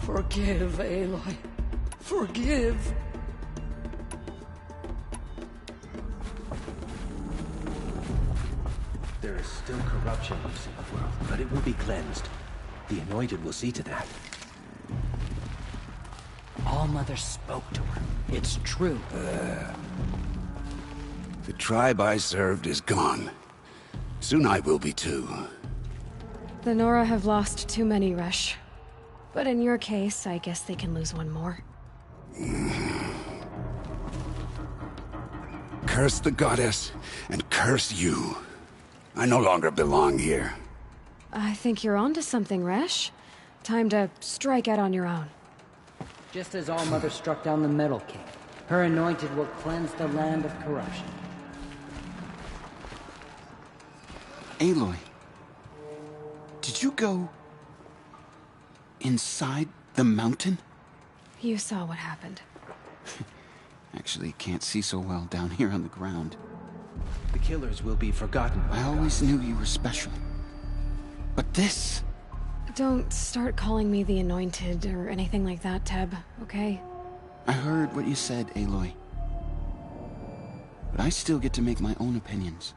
Forgive, Aloy. Forgive. There is still corruption loose in the world, but it will be cleansed. The Anointed will see to that. All-Mother spoke to her. It's true. The tribe I served is gone. Soon I will be too. The Nora have lost too many, Resh. But in your case, I guess they can lose one more. Curse the goddess, and curse you. I no longer belong here. I think you're onto something, Resh. Time to strike out on your own. Just as All-Mother struck down the Metal King, her Anointed will cleanse the land of corruption. Aloy, did you go inside the mountain? You saw what happened. Actually, can't see so well down here on the ground. The killers will be forgotten. I always knew you were special. But this... Don't start calling me the Anointed or anything like that, Teb, okay? I heard what you said, Aloy. But I still get to make my own opinions.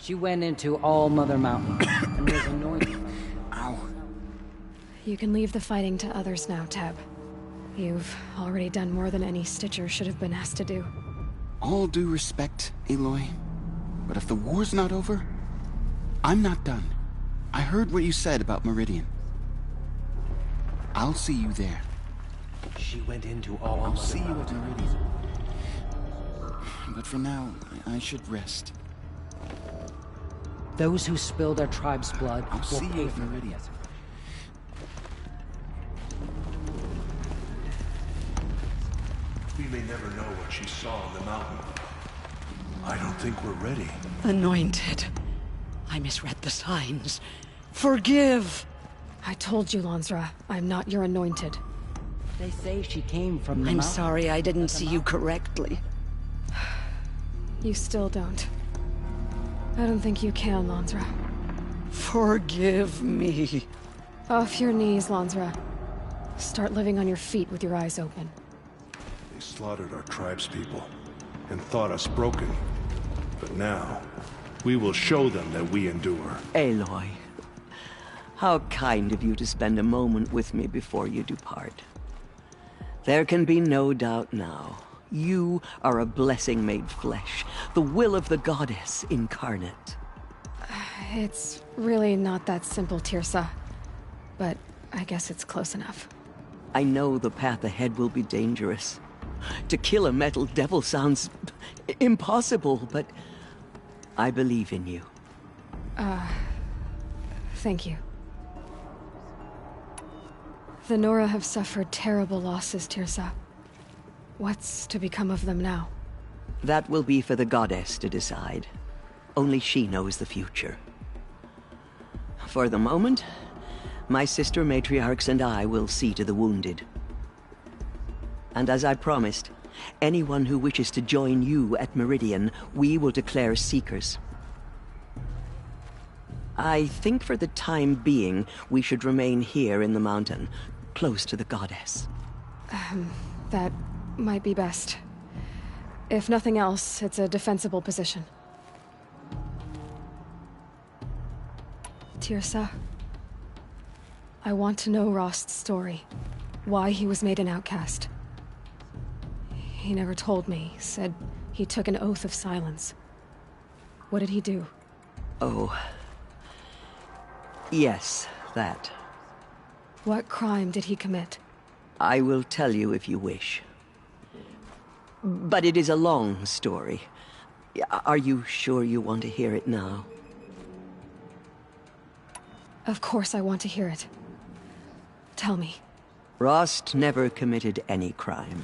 She went into All-Mother Mountain and was anointed. Ow. You can leave the fighting to others now, Teb. You've already done more than any Stitcher should have been asked to do. All due respect, Aloy. But if the war's not over, I'm not done. I heard what you said about Meridian. I'll see you there. She went into all. I'll see you at Meridian. But for now, I should rest. Those who spill their tribe's blood I'll will see pay you at for Meridian. it. We may never know what she saw on the mountain. I don't think we're ready. Anointed. I misread the signs. Forgive! I told you, Lansra, I'm not your Anointed. They say she came from the I'm mountain. sorry I didn't see you correctly. You still don't. I don't think you can, Lansra. Forgive me. Off your knees, Lansra. Start living on your feet with your eyes open. They slaughtered our tribespeople and thought us broken. But now, we will show them that we endure. Aloy, how kind of you to spend a moment with me before you depart. There can be no doubt now. You are a blessing made flesh, the will of the goddess incarnate. It's really not that simple, Tirsa. But I guess it's close enough. I know the path ahead will be dangerous. To kill a metal devil sounds impossible, but I believe in you. Thank you. The Nora have suffered terrible losses, Tirsa. What's to become of them now? That will be for the goddess to decide. Only she knows the future. For the moment, my sister matriarchs and I will see to the wounded. And as I promised, anyone who wishes to join you at Meridian, we will declare seekers. I think for the time being, we should remain here in the mountain, close to the goddess. That might be best. If nothing else, it's a defensible position. Tirsa, I want to know Rost's story. Why he was made an outcast. He never told me. Said he took an oath of silence. What did he do? Oh. Yes, that. What crime did he commit? I will tell you if you wish. But it is a long story. Are you sure you want to hear it now? Of course I want to hear it. Tell me. Rost never committed any crime.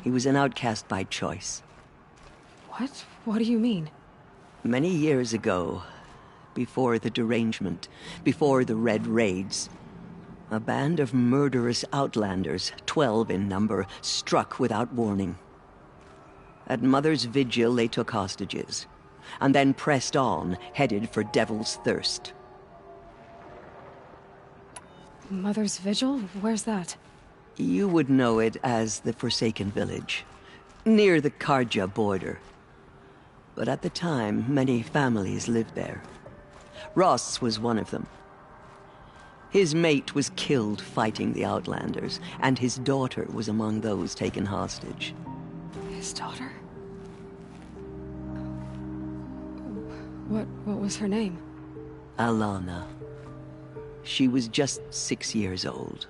He was an outcast by choice. What? What do you mean? Many years ago, before the derangement, before the Red Raids, a band of murderous outlanders, 12 in number, struck without warning. At Mother's vigil, they took hostages, and then pressed on, headed for Devil's Thirst. Mother's Vigil? Where's that? You would know it as the Forsaken Village, near the Karja border. But at the time, many families lived there. Ross was one of them. His mate was killed fighting the Outlanders, and his daughter was among those taken hostage. His daughter? What was her name? Alana. She was just 6 years old.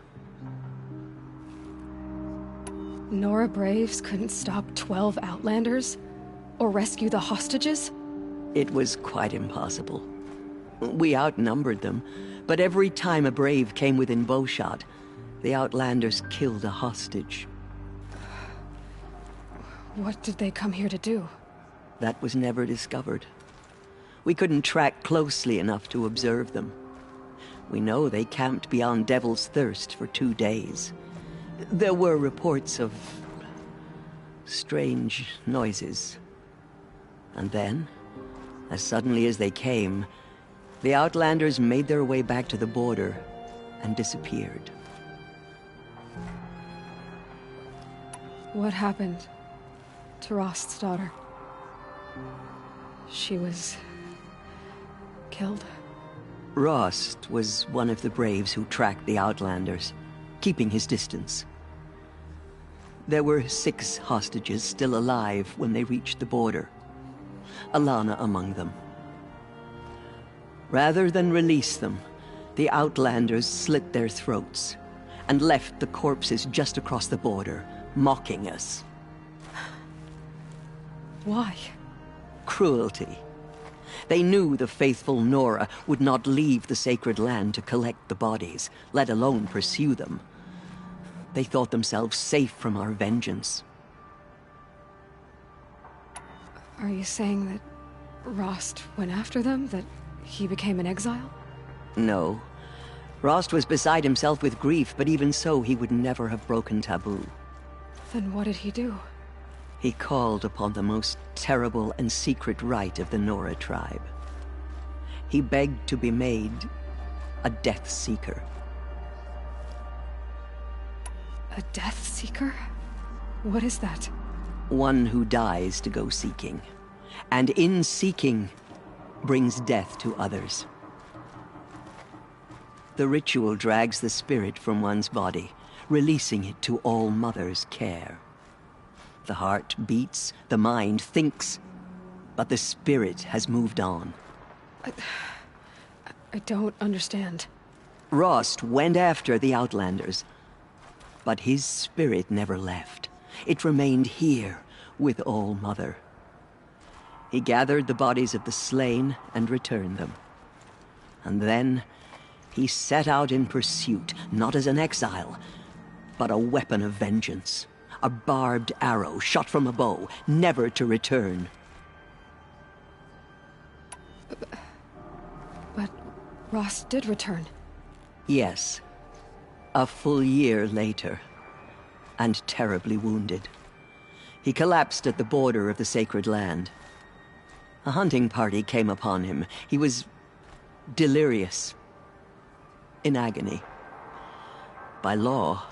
Nora Braves couldn't stop 12 Outlanders? Or rescue the hostages? It was quite impossible. We outnumbered them, but every time a Brave came within bowshot, the Outlanders killed a hostage. What did they come here to do? That was never discovered. We couldn't track closely enough to observe them. We know they camped beyond Devil's Thirst for 2 days. There were reports of strange noises. And then, as suddenly as they came, the Outlanders made their way back to the border and disappeared. What happened to Rost's daughter? She was killed. Rost was one of the Braves who tracked the Outlanders, keeping his distance. There were 6 hostages still alive when they reached the border. Alana among them. Rather than release them, the Outlanders slit their throats and left the corpses just across the border, mocking us. Why? Cruelty. They knew the faithful Nora would not leave the sacred land to collect the bodies, let alone pursue them. They thought themselves safe from our vengeance. Are you saying that Rost went after them? That he became an exile? No. Rost was beside himself with grief, but even so, he would never have broken taboo. Then what did he do? He called upon the most terrible and secret rite of the Nora tribe. He begged to be made a Death Seeker. A Death Seeker? What is that? One who dies to go seeking, and in seeking, brings death to others. The ritual drags the spirit from one's body, releasing it to All Mother's care. The heart beats, the mind thinks, but the spirit has moved on. I don't understand. Rost went after the Outlanders, but his spirit never left. It remained here with All Mother. He gathered the bodies of the slain and returned them. And then he set out in pursuit, not as an exile, but a weapon of vengeance. A barbed arrow shot from a bow, never to return. But Rost did return. Yes. A full year later. And terribly wounded. He collapsed at the border of the sacred land. A hunting party came upon him. He was delirious. In agony. By law,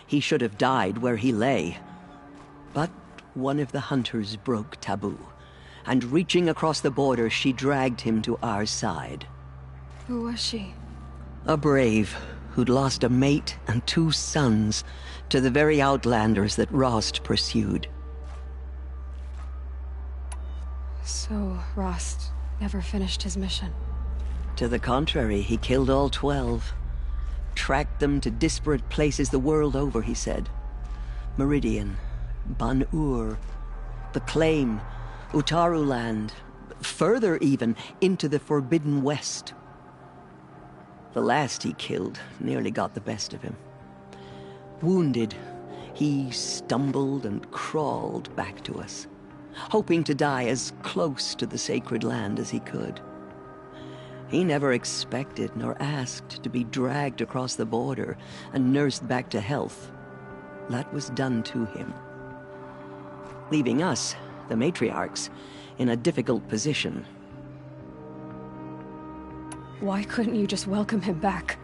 he should have died where he lay. But one of the hunters broke taboo, and reaching across the border, she dragged him to our side. Who was she? A brave who'd lost a mate and 2 sons to the very Outlanders that Rost pursued. So Rost never finished his mission. To the contrary, he killed all 12. Tracked them to disparate places the world over, he said. Meridian, Ban-Ur, the Claim, Utaru Land, further even, into the Forbidden West. The last he killed nearly got the best of him. Wounded, he stumbled and crawled back to us, hoping to die as close to the sacred land as he could. He never expected nor asked to be dragged across the border and nursed back to health. That was done to him. Leaving us, the matriarchs, in a difficult position. Why couldn't you just welcome him back?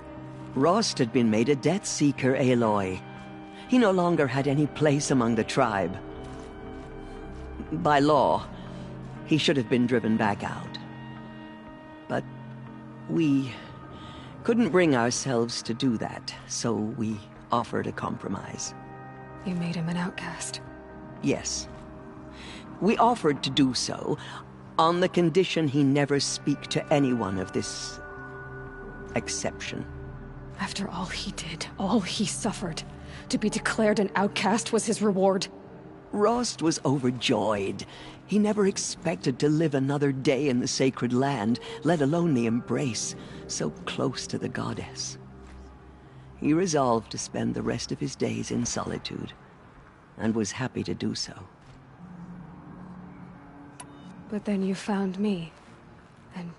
Rost had been made a Death Seeker, Aloy. He no longer had any place among the tribe. By law, he should have been driven back out. But we couldn't bring ourselves to do that, so we offered a compromise. You made him an outcast. Yes. We offered to do so on the condition he never speak to anyone of this exception. After all he did, all he suffered, to be declared an outcast was his reward. Rost was overjoyed. He never expected to live another day in the sacred land, let alone the embrace, so close to the goddess. He resolved to spend the rest of his days in solitude, and was happy to do so. But then you found me, and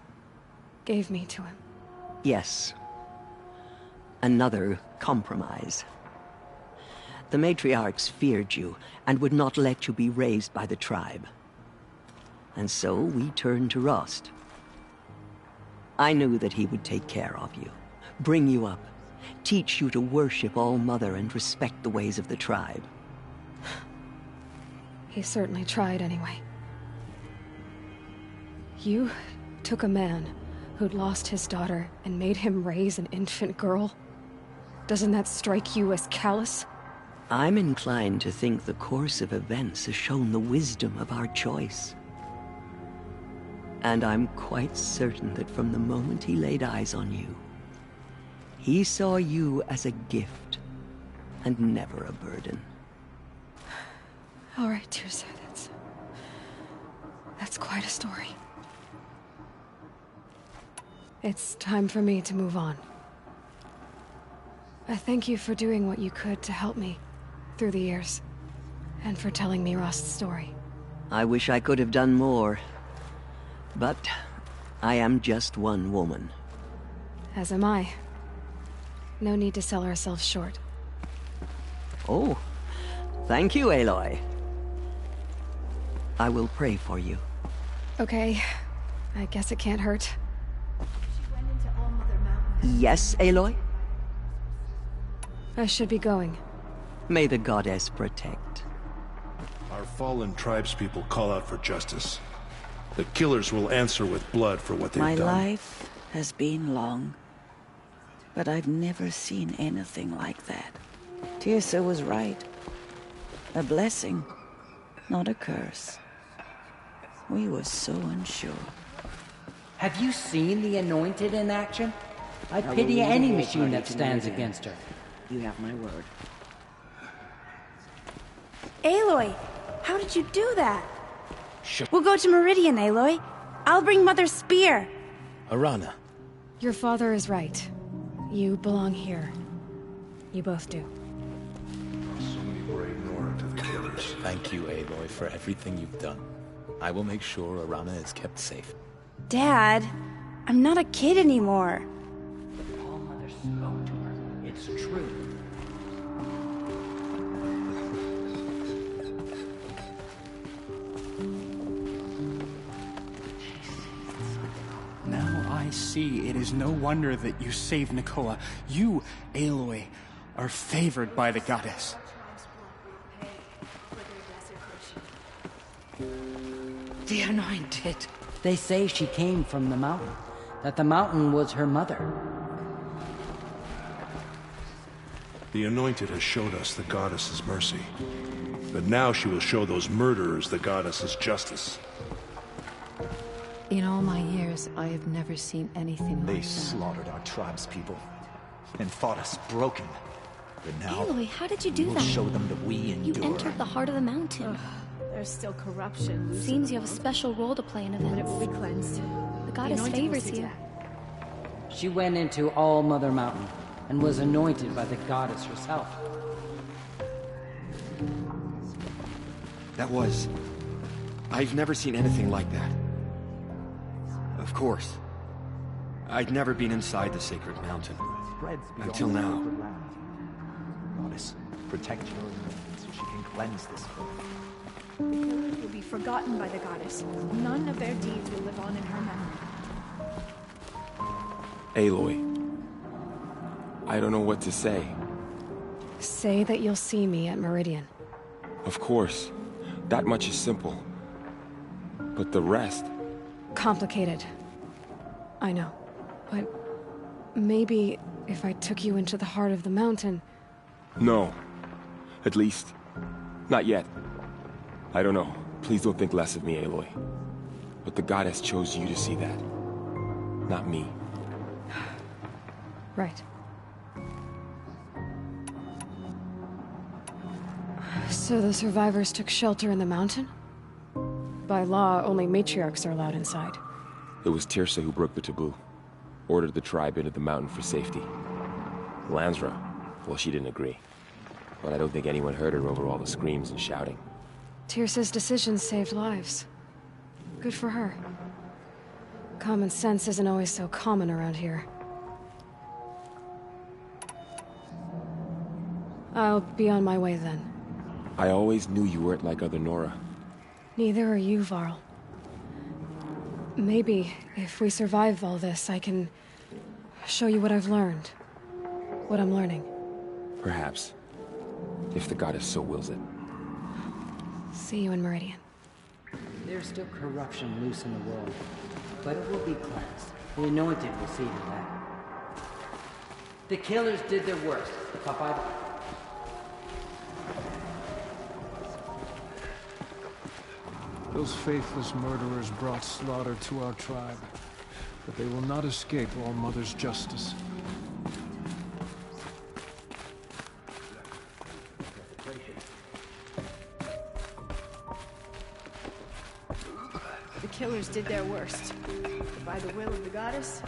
gave me to him. Yes. Another compromise. The matriarchs feared you, and would not let you be raised by the tribe. And so we turned to Rost. I knew that he would take care of you, bring you up, teach you to worship All-Mother and respect the ways of the tribe. He certainly tried anyway. You took a man who'd lost his daughter and made him raise an infant girl? Doesn't that strike you as callous? I'm inclined to think the course of events has shown the wisdom of our choice. And I'm quite certain that from the moment he laid eyes on you, he saw you as a gift, and never a burden. All right, Tirsa, that's quite a story. It's time for me to move on. I thank you for doing what you could to help me through the years, and for telling me Rost's story. I wish I could have done more, but I am just one woman. As am I. No need to sell ourselves short. Oh, thank you, Aloy. I will pray for you. Okay, I guess it can't hurt. She went into All-Mother Mountain. Yes, Aloy? I should be going. May the goddess protect. Our fallen tribespeople call out for justice. The killers will answer with blood for what they've My done. life has been long, but I've never seen anything like that. Tirsa was right. A blessing, not a curse. We were so unsure. Have you seen the Anointed in action? I pity any machine that stands against her. You have my word. Aloy, how did you do that? We'll go to Meridian, Aloy. I'll bring Mother's spear. Arana. Your father is right. You belong here. You both do. So many were ignored to the killers. Thank you, Aloy, for everything you've done. I will make sure Arana is kept safe. Dad, I'm not a kid anymore. All-Mother spoke to her. It's true. Now I see it is no wonder that you saved Nakoa. You, Aloy, are favored by the goddess. The Anointed. They say she came from the mountain, that the mountain was her mother. The Anointed has showed us the goddess's mercy. But now she will show those murderers the goddess's justice. In all my years, I have never seen anything like They that. slaughtered our tribe's people and thought us broken. But now, Aloy, how did you do we'll that? show them that we You endure. entered the heart of the mountain. There's still corruption. loose Seems in you have a the special role to play in world, but it will events. be cleansed. The goddess Anointed will favors see to you. that. She went into All-Mother Mountain and was anointed by the goddess herself. That was... I've never seen anything like that. Of course. I'd never been inside the sacred mountain. Until now. Goddess, protect your anointed so she can cleanse this earth. The killers will be forgotten by the goddess. None of their deeds will live on in her memory. Aloy. I don't know what to say. Say that you'll see me at Meridian. Of course. That much is simple. But the rest... Complicated. I know. But maybe if I took you into the heart of the mountain... No. At least, not yet. I don't know. Please don't think less of me, Aloy. But the goddess chose you to see that. Not me. Right. So the survivors took shelter in the mountain? By law, only matriarchs are allowed inside. It was Tirsa who broke the taboo. Ordered the tribe into the mountain for safety. Lansra, well, she didn't agree. But I don't think anyone heard her over all the screams and shouting. Tirsa's decisions saved lives. Good for her. Common sense isn't always so common around here. I'll be on my way then. I always knew you weren't like other Nora. Neither are you, Varl. Maybe, if we survive all this, I can show you what I've learned. What I'm learning. Perhaps. If the goddess so wills it. See you in Meridian. There's still corruption loose in the world, but it will be cleansed. The Anointed will see to that. The killers did their worst, but by Those faithless murderers brought slaughter to our tribe, but they will not escape All Mother's justice. The killers did their worst. But by the will of the goddess,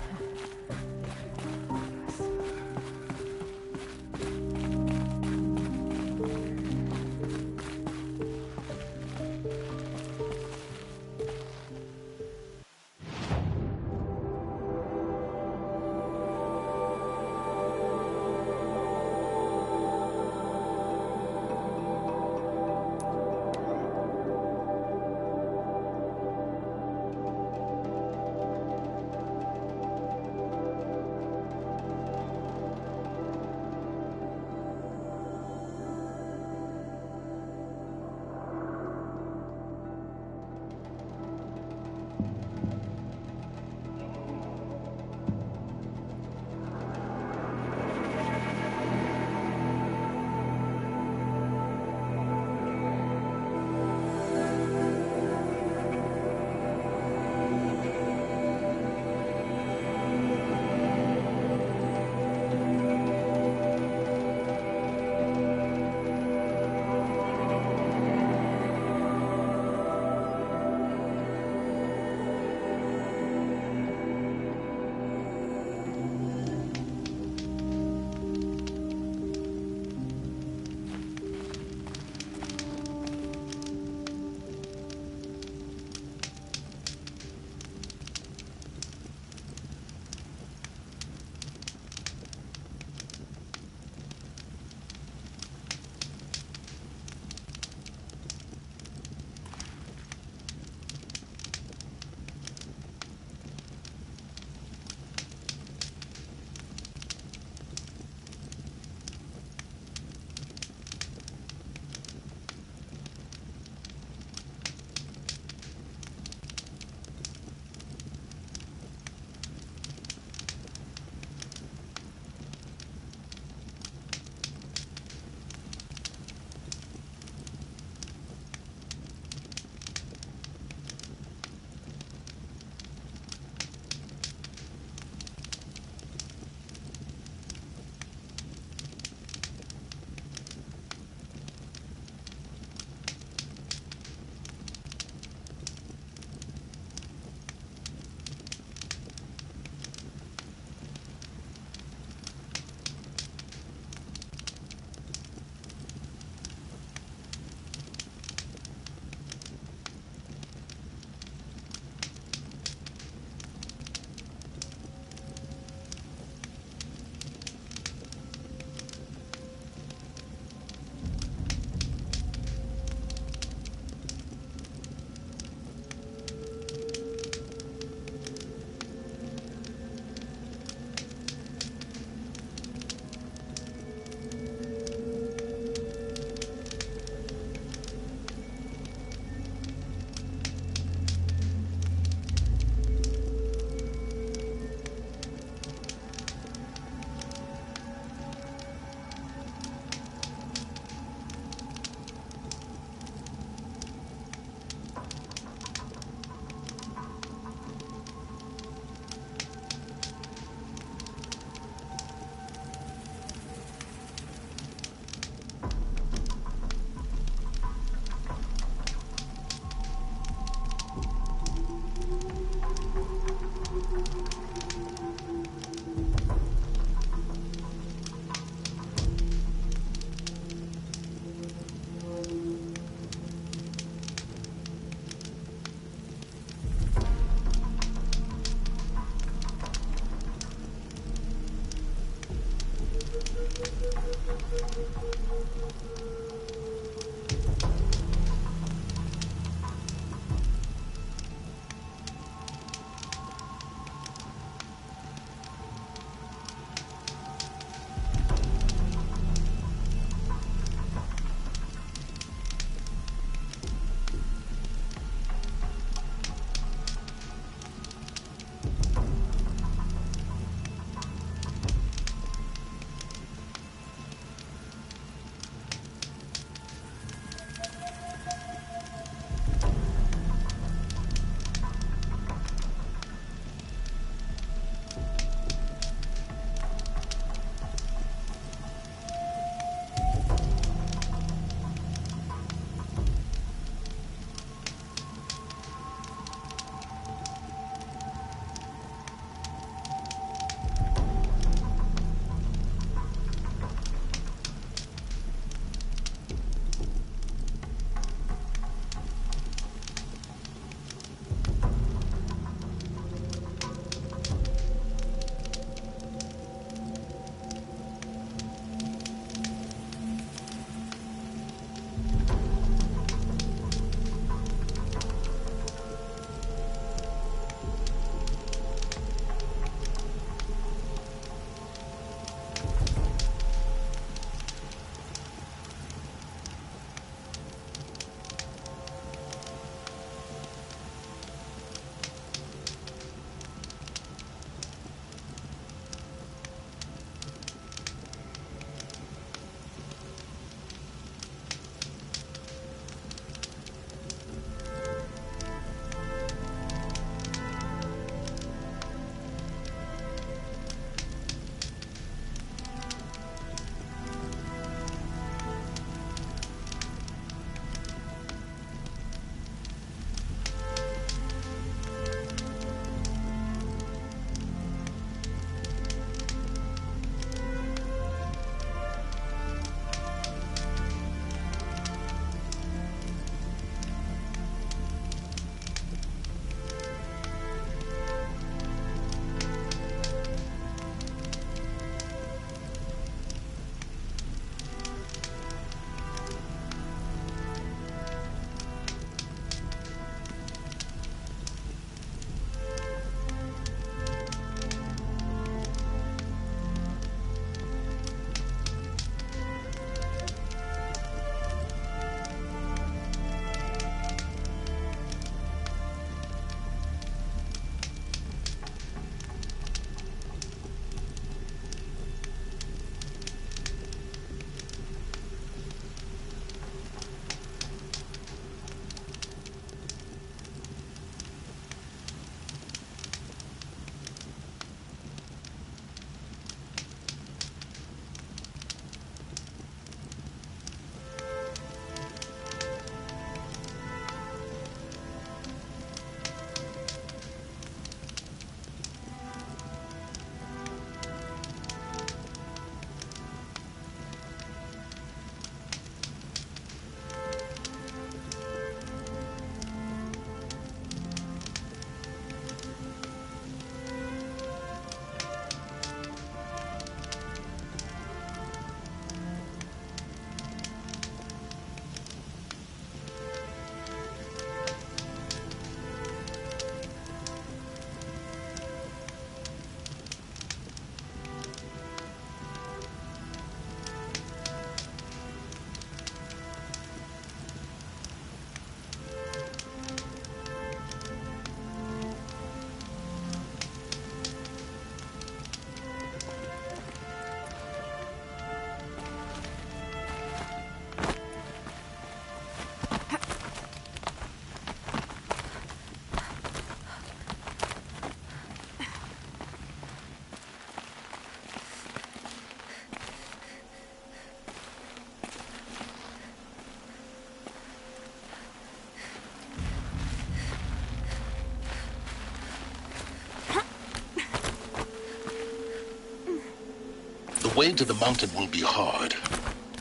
way to the mountain will be hard.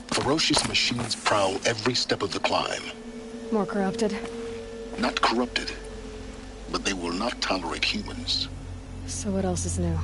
Ferocious machines prowl every step of the climb. More corrupted? Not corrupted, but they will not tolerate humans. So what else is new?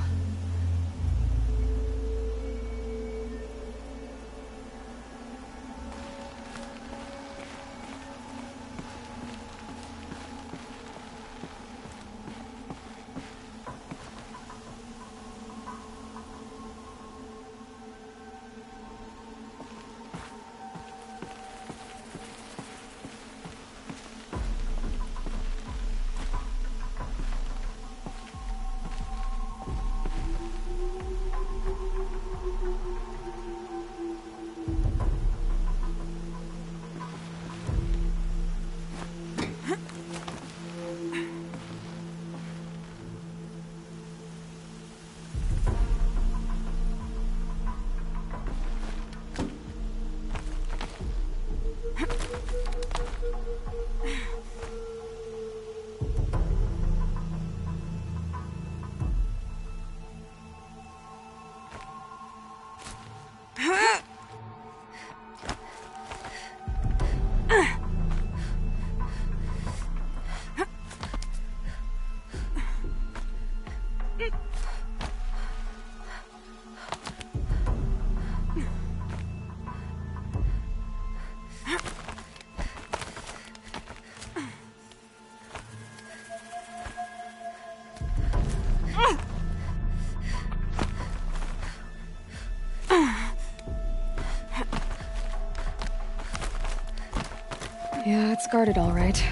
Yeah, it's guarded all right.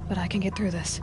But I can get through this.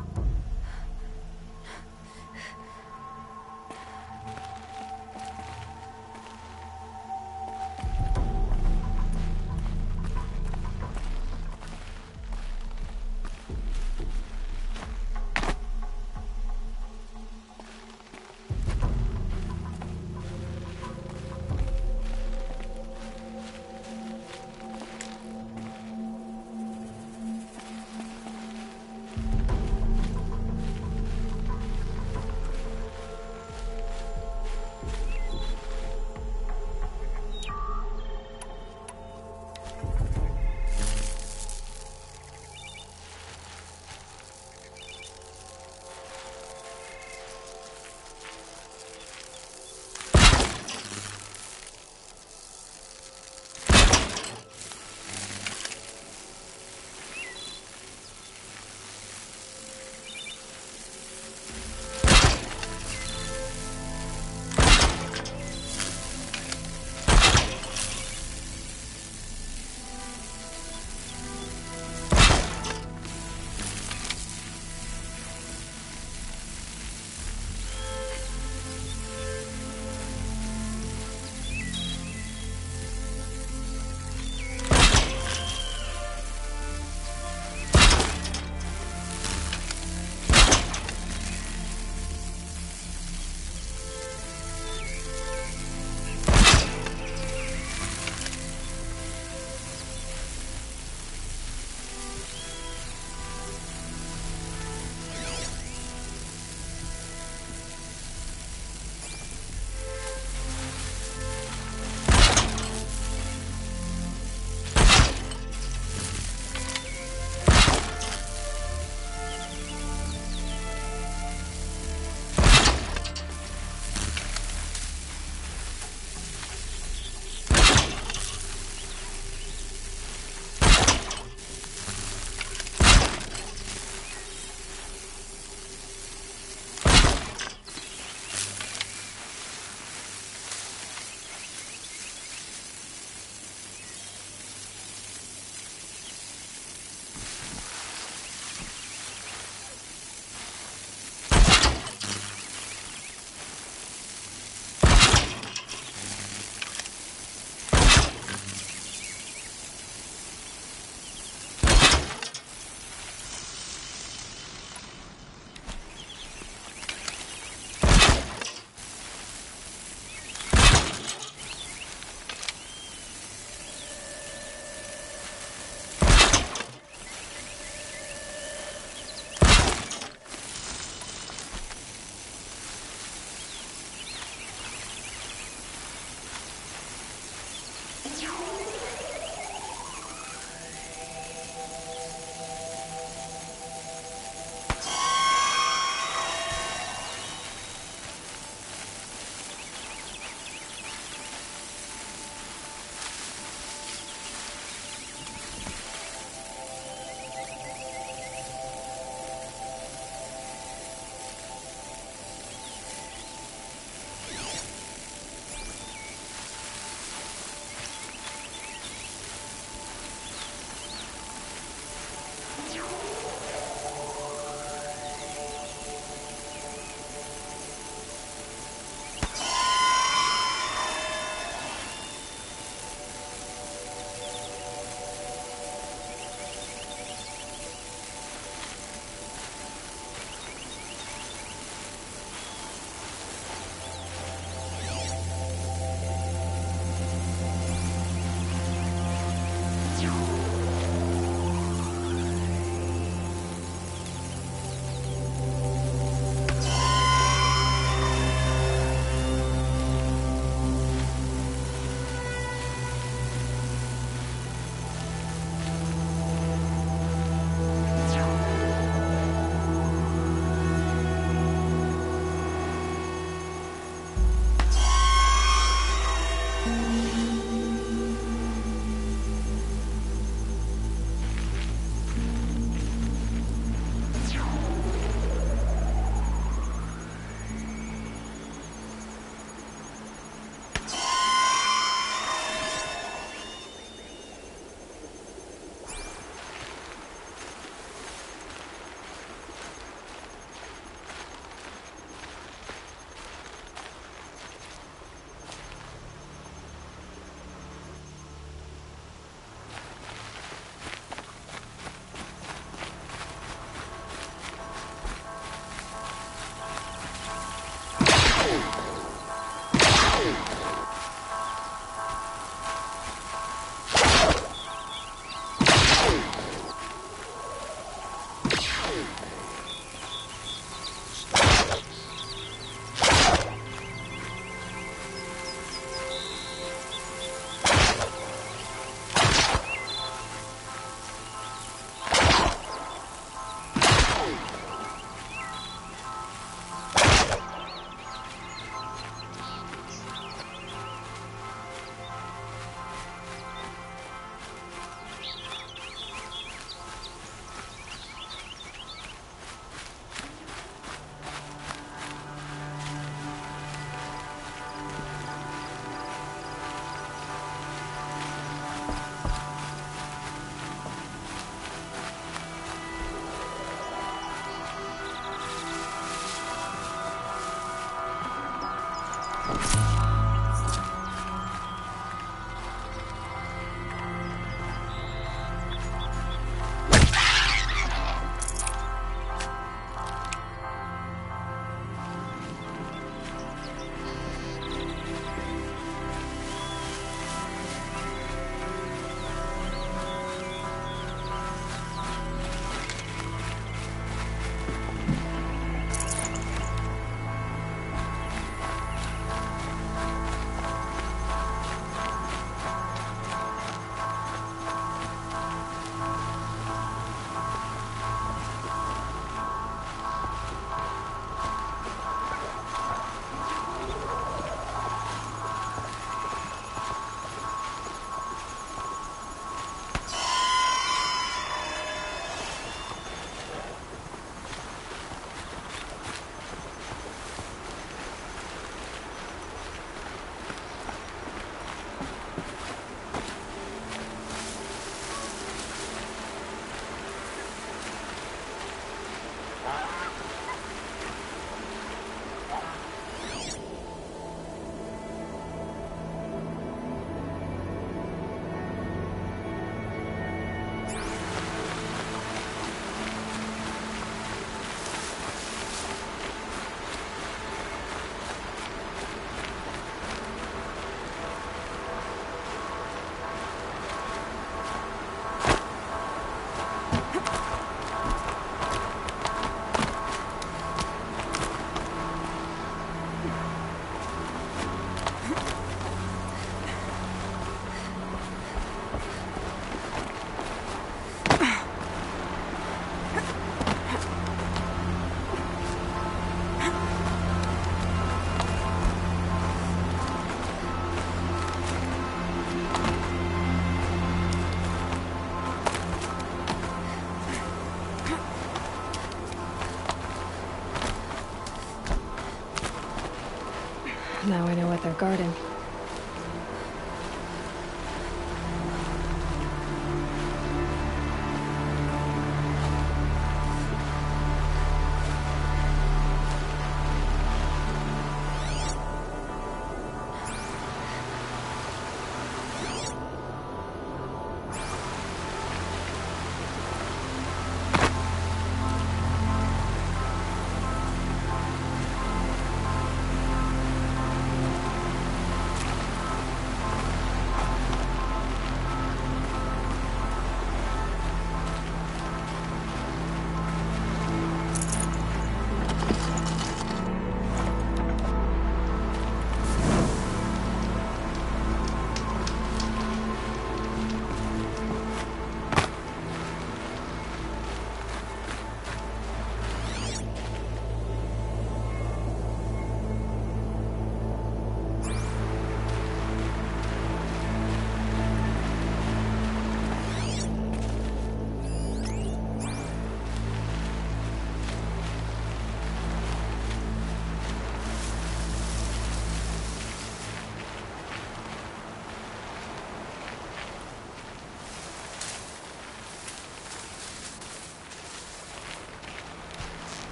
Now I know what they're guarding.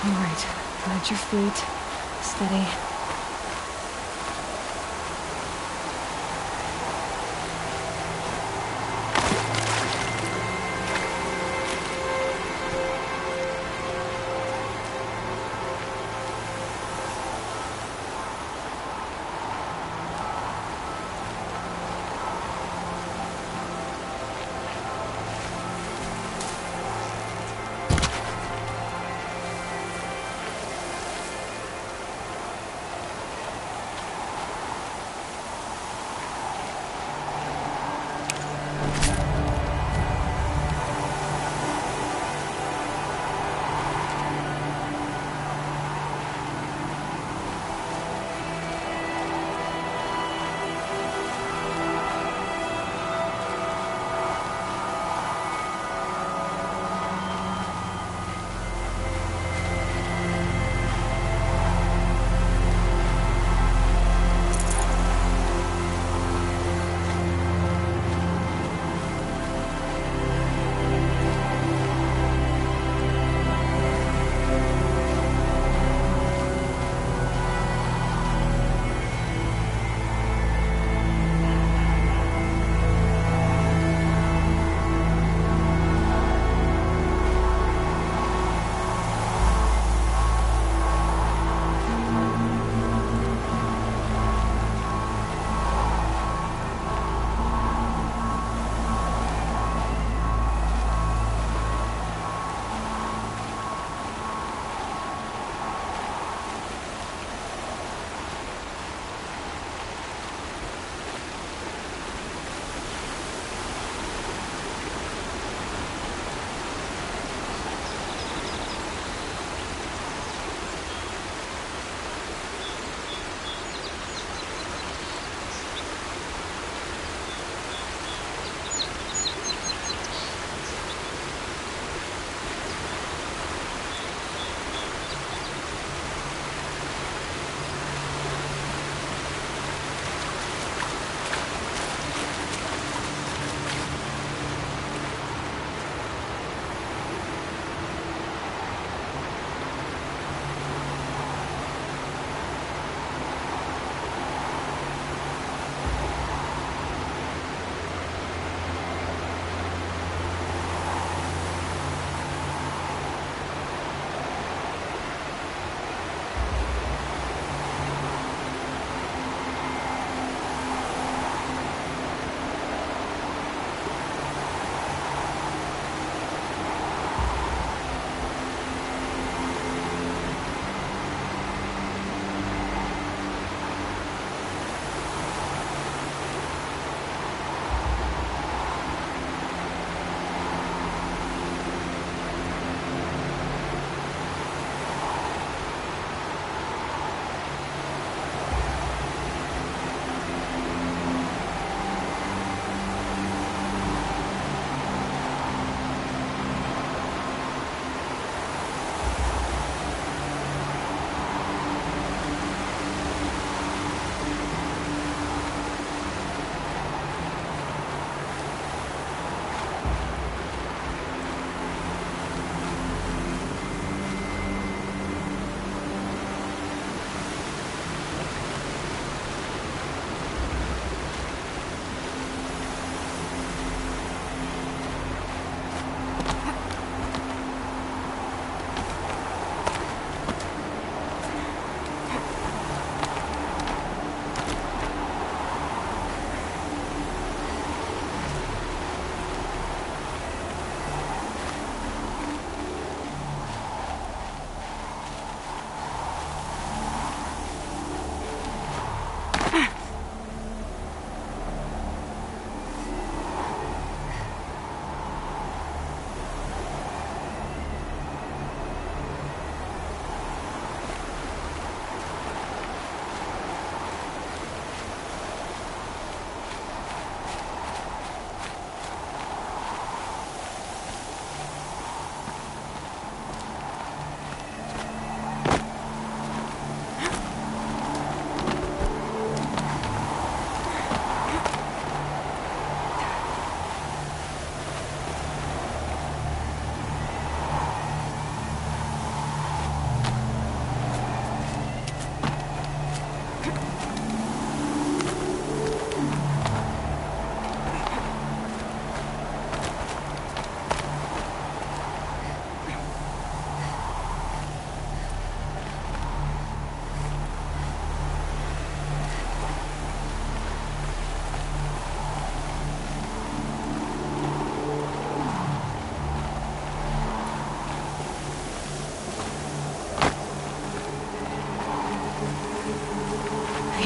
All right, plant your feet. Steady.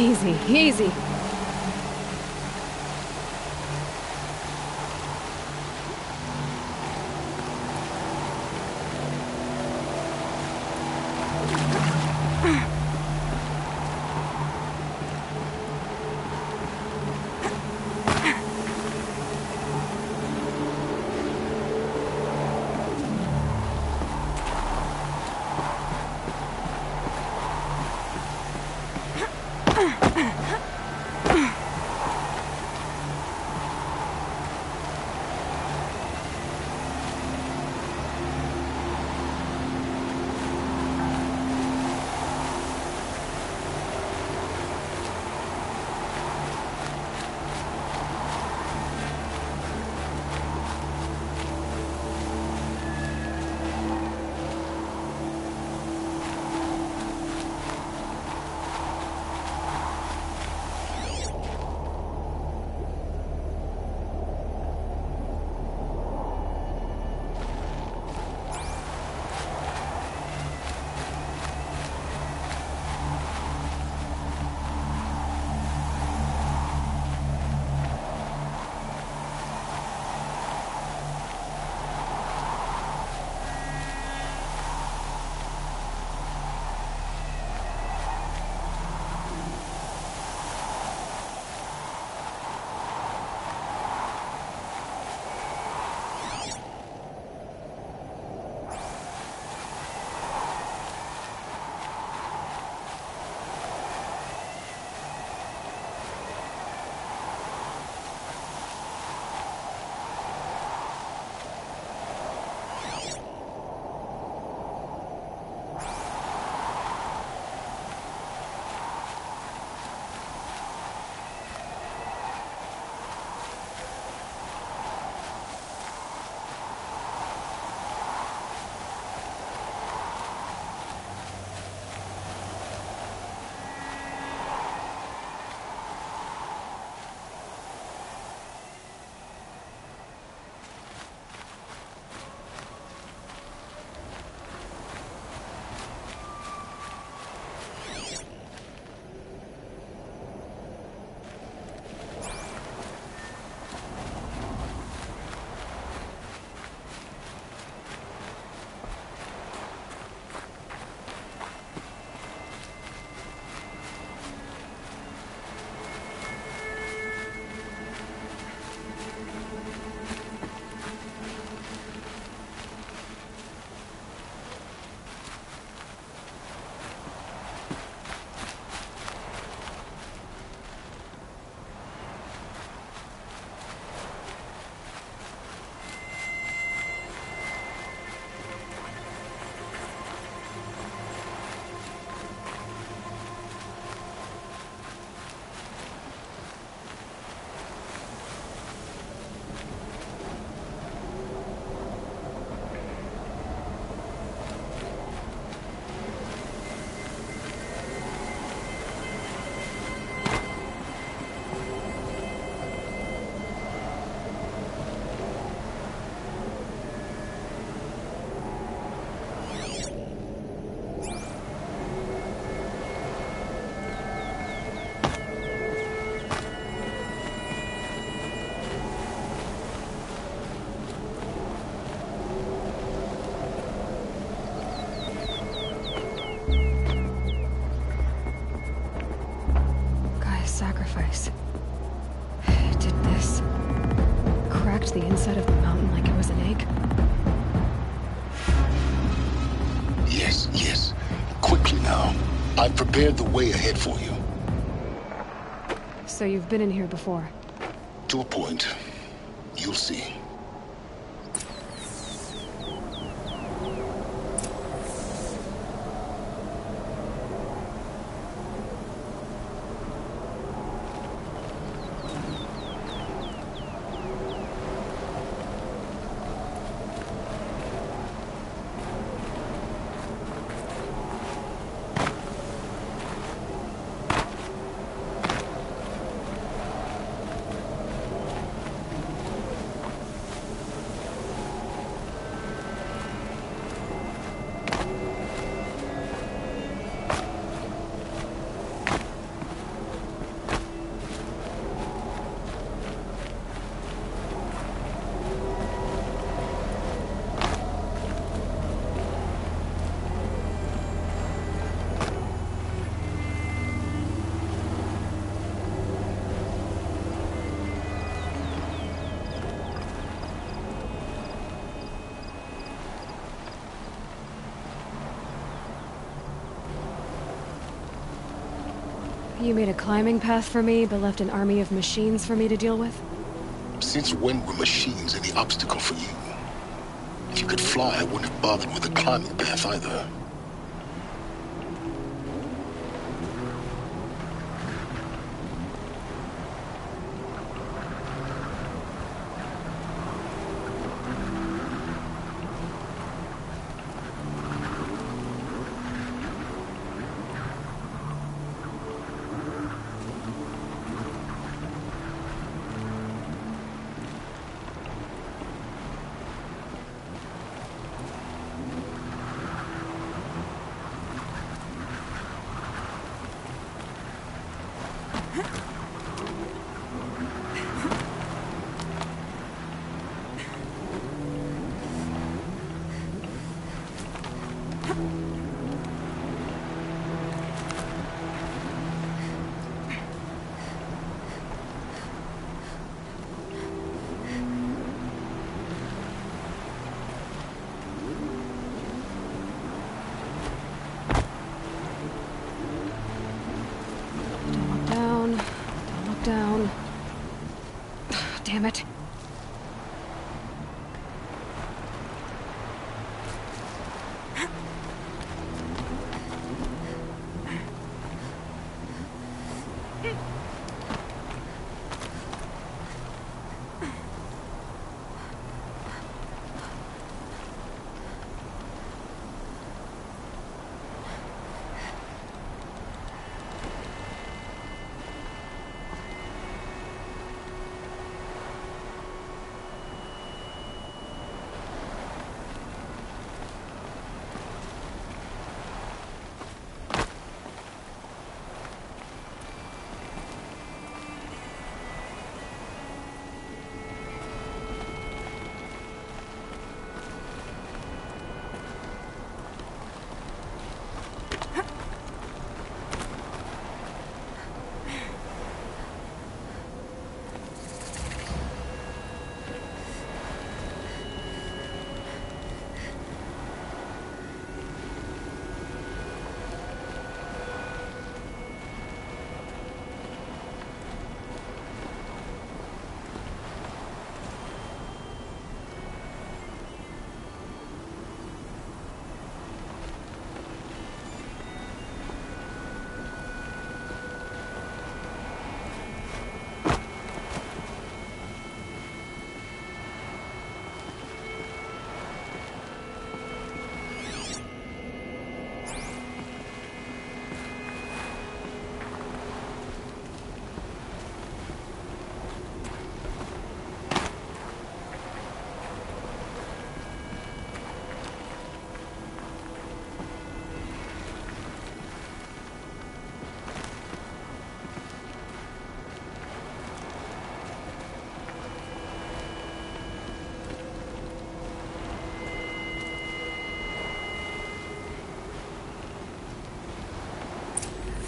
Easy, easy. Sacrifice. It did this. Cracked the inside of the mountain like it was an egg. Yes, yes. Quickly now. I've prepared the way ahead for you. So you've been in here before? To a point. You'll see. You made a climbing path for me, but left an army of machines for me to deal with? Since when were machines any obstacle for you? If you could fly, I wouldn't have bothered with the climbing path either. Down. Damn it.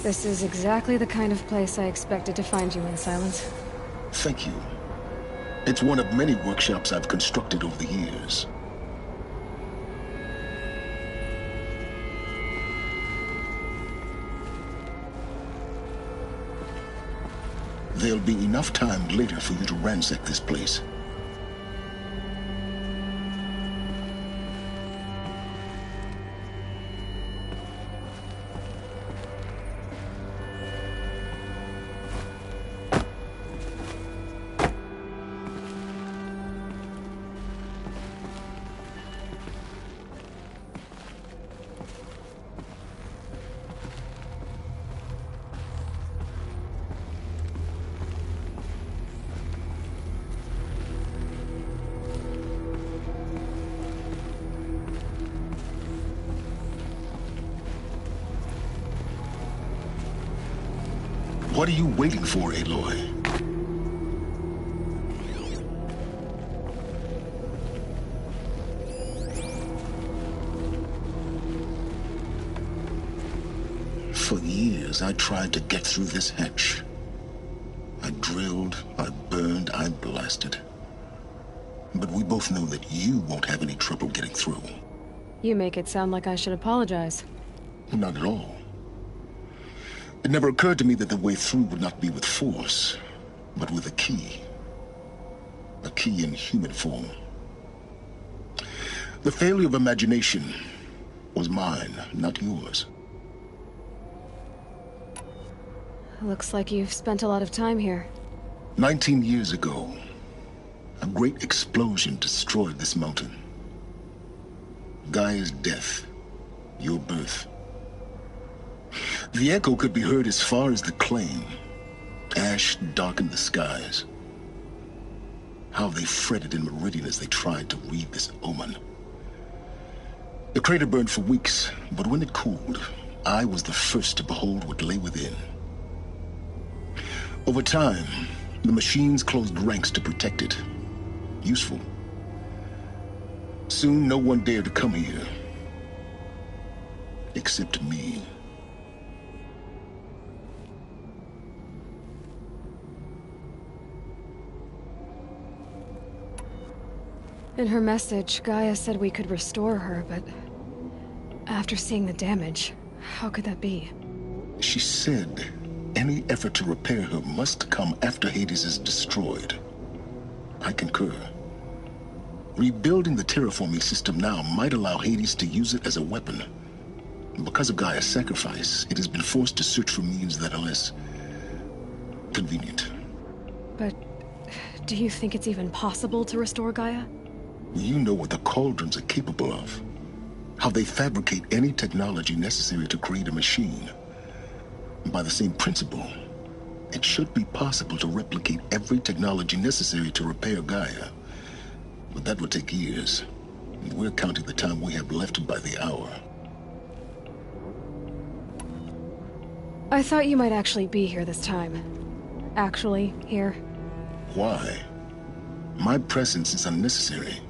This is exactly the kind of place I expected to find you in, Silence. Thank you. It's one of many workshops I've constructed over the years. There'll be enough time later for you to ransack this place. What are you waiting for, Aloy? For years, I tried to get through this hatch. I drilled, I burned, I blasted. But we both know that you won't have any trouble getting through. You make it sound like I should apologize. Not at all. It never occurred to me that the way through would not be with force, but with a key. A key in human form. The failure of imagination was mine, not yours. Looks like you've spent a lot of time here. 19 years ago, a great explosion destroyed this mountain. Gaia's death, your birth. The echo could be heard as far as the claim. Ash darkened the skies. How they fretted in Meridian as they tried to read this omen. The crater burned for weeks, but when it cooled, I was the first to behold what lay within. Over time, the machines closed ranks to protect it. Useful. Soon, no one dared to come here. Except me. In her message, Gaia said we could restore her, but after seeing the damage, how could that be? She said any effort to repair her must come after Hades is destroyed. I concur. Rebuilding the terraforming system now might allow Hades to use it as a weapon. Because of Gaia's sacrifice, it has been forced to search for means that are less convenient. But do you think it's even possible to restore Gaia? You know what the Cauldrons are capable of. How they fabricate any technology necessary to create a machine. By the same principle, it should be possible to replicate every technology necessary to repair Gaia. But that would take years. And we're counting the time we have left by the hour. I thought you might actually be here this time. Actually, here. Why? My presence is unnecessary.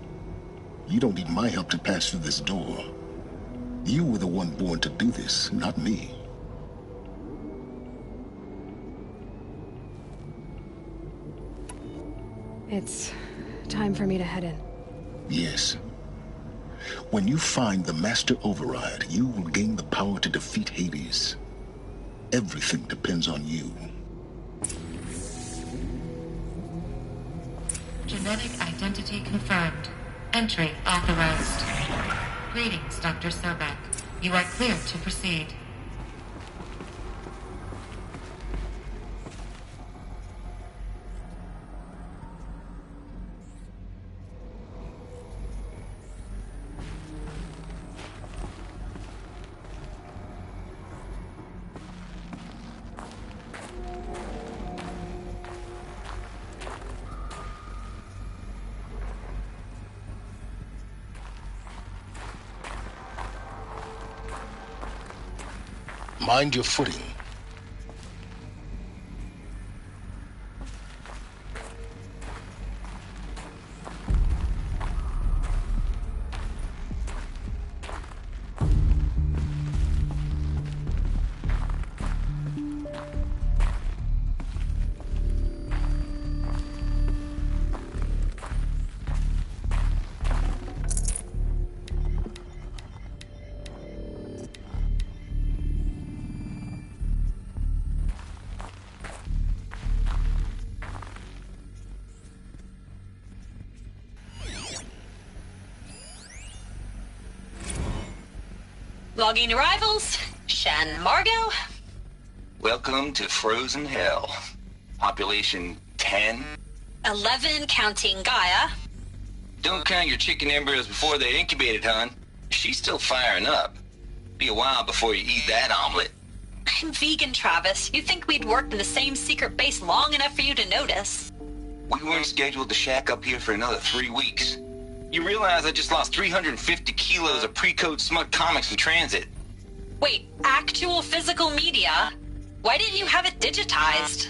You don't need my help to pass through this door. You were the one born to do this, not me. It's time for me to head in. Yes. When you find the Master Override, you will gain the power to defeat Hades. Everything depends on you. Genetic identity confirmed. Entry authorized. Greetings, Dr. Sobek. You are clear to proceed. Mind your footing. Logging arrivals. Shan Margot. Welcome to Frozen Hell. Population 10. 11 counting Gaia. Don't count your chicken embryos before they're incubated, hon. She's still firing up. Be a while before you eat that omelet. I'm vegan, Travis. You think we'd worked in the same secret base long enough for you to notice? We weren't scheduled to shack up here for another 3 weeks. You realize I just lost 350 kilos of pre-code smut comics in transit. Wait, actual physical media? Why didn't you have it digitized?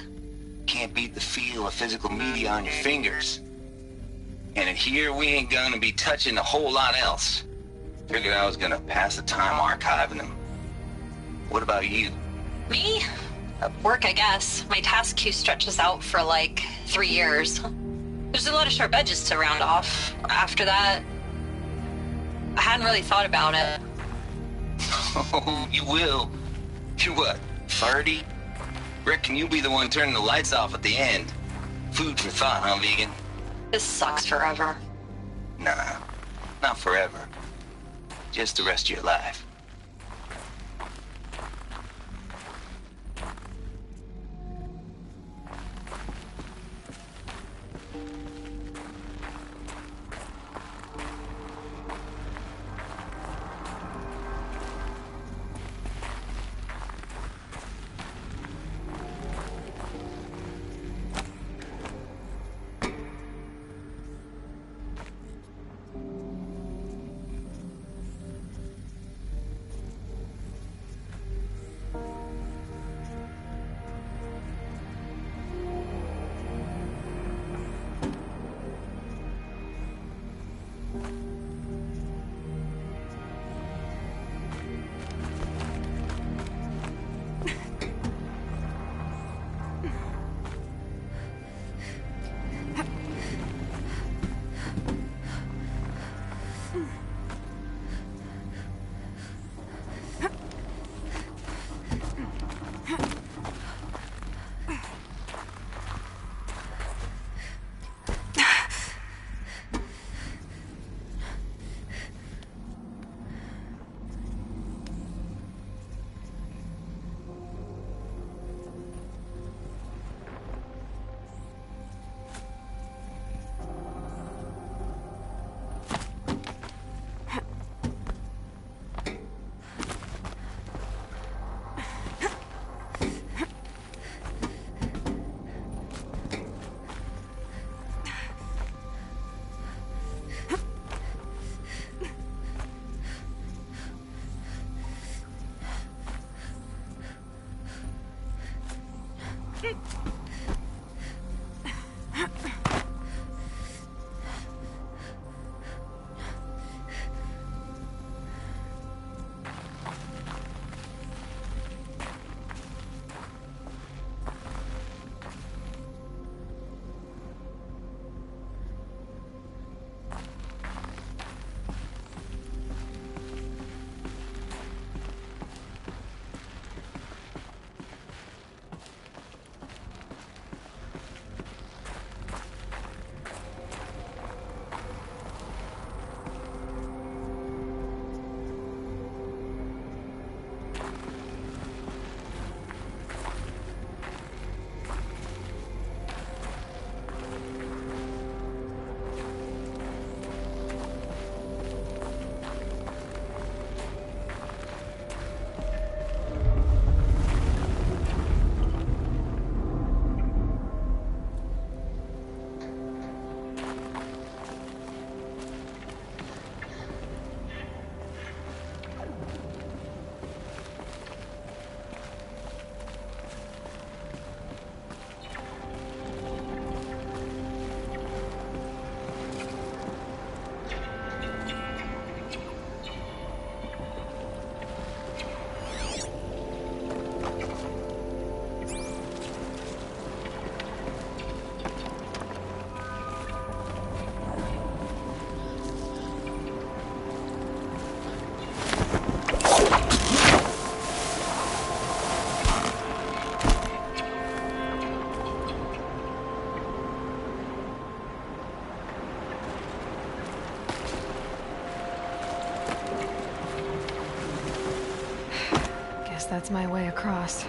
Can't beat the feel of physical media on your fingers. And in here, we ain't gonna be touching a whole lot else. Figured I was gonna pass the time archiving them. What about you? Me? Work, I guess. My task queue stretches out for like 3 years. There's a lot of sharp edges to round off. After that, I hadn't really thought about it. Oh, you will. You're what, 30? Reckon you'll be the one turning the lights off at the end. Food for thought, huh, vegan? This sucks forever. Nah, not forever. Just the rest of your life. That's my way across.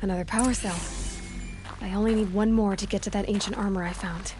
Another power cell. I only need one more to get to that ancient armor I found.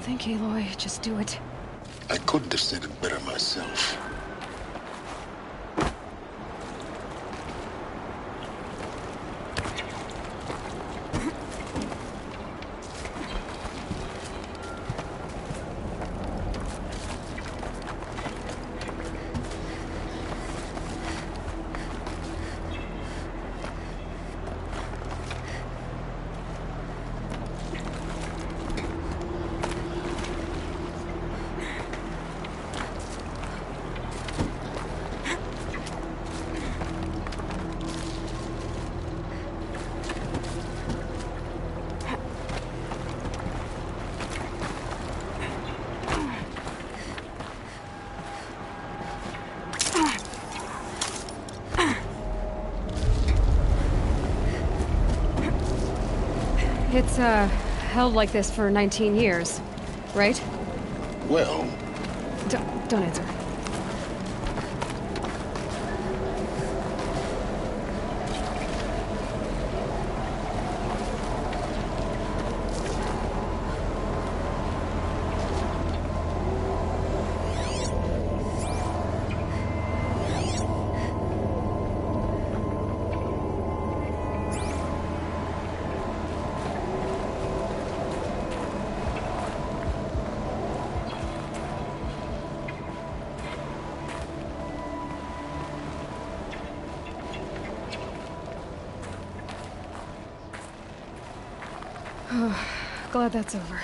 Think, Aloy. Just do it. I couldn't have said it better myself. It's, held like this for 19 years, right? Well... Don't answer. Glad that's over.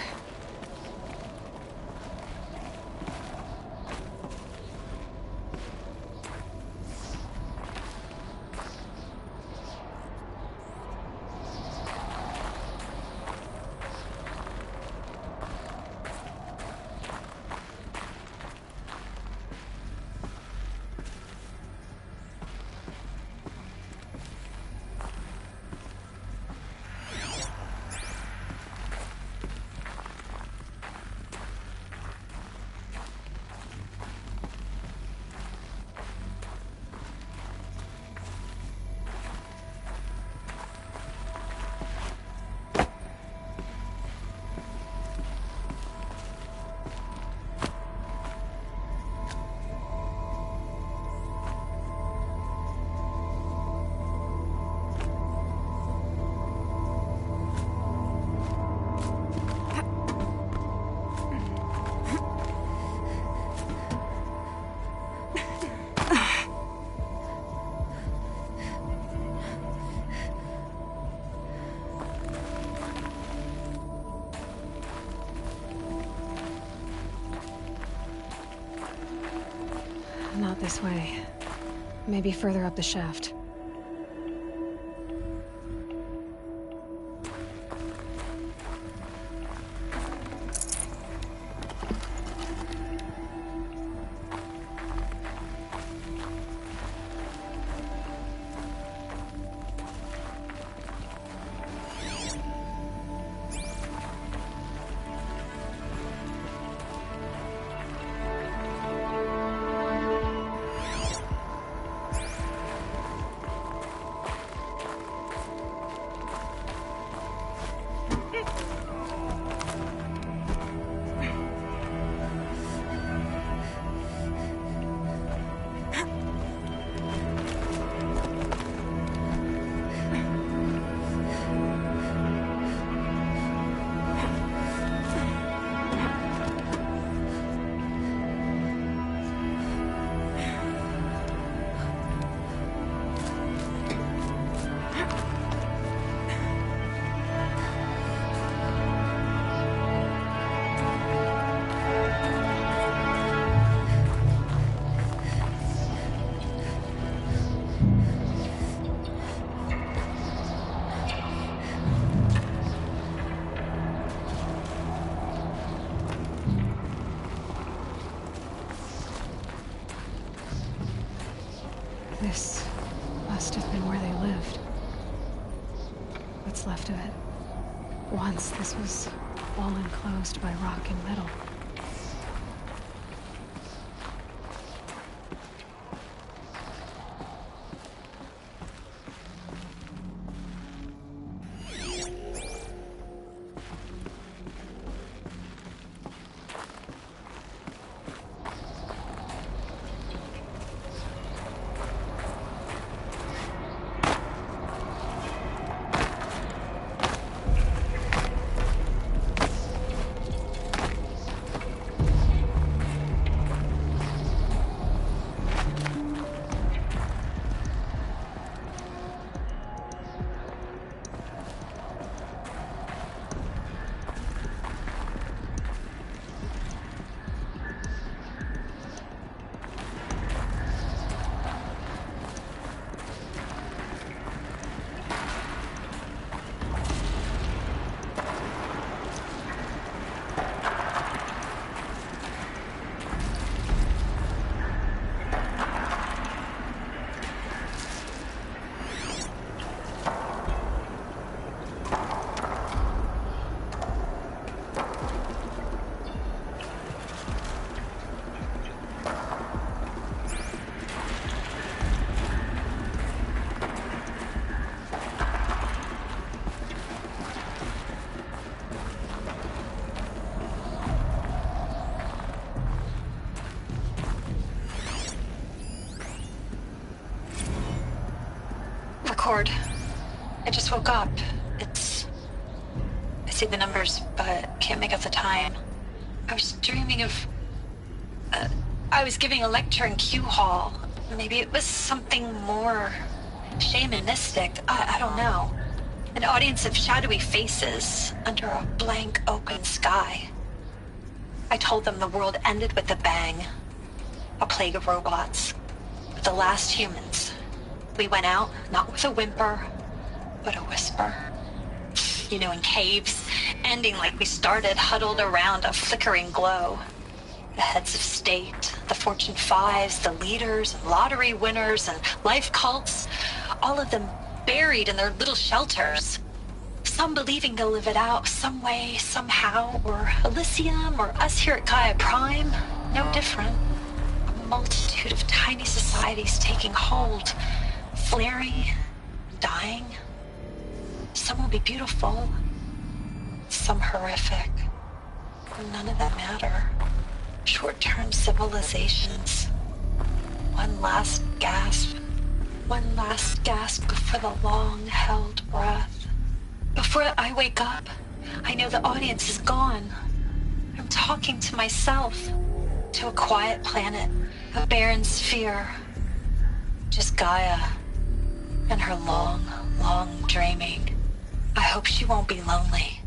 Not this way. Maybe further up the shaft. This must have been where they lived. What's left of it. Once this was all enclosed by rock and metal. Record. I just woke up. I see the numbers, but can't make out the time. I was dreaming of... I was giving a lecture in Q Hall. Maybe it was something more shamanistic. I don't know. An audience of shadowy faces under a blank open sky. I told them the world ended with a bang. A plague of robots. The last humans. We went out, not with a whimper, but a whisper. You know, in caves, ending like we started, huddled around a flickering glow. The heads of state, the Fortune 5s, the leaders, and lottery winners, and life cults, all of them buried in their little shelters. Some believing they'll live it out some way, somehow, or Elysium, or us here at Gaia Prime, no different. A multitude of tiny societies taking hold, flaring, dying. Some will be beautiful, some horrific. None of them matter. Short-term civilizations. One last gasp. One last gasp before the long-held breath. Before I wake up, I know the audience is gone. I'm talking to myself. To a quiet planet, a barren sphere. Just Gaia. And her long, long dreaming. I hope she won't be lonely.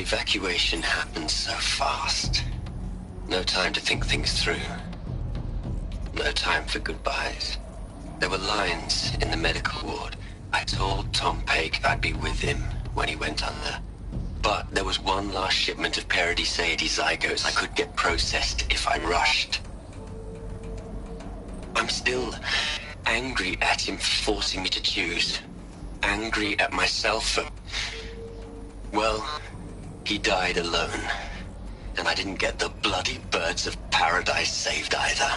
evacuation happened so fast. No time to think things through. No time for goodbyes. There were lines in the medical ward. I told Tom Paik I'd be with him when he went under. But there was one last shipment of Paradiseidae zygotes I could get processed if I rushed. I'm still angry at him for forcing me to choose. Angry at myself for... well, he died alone. And I didn't get the bloody birds of paradise saved either.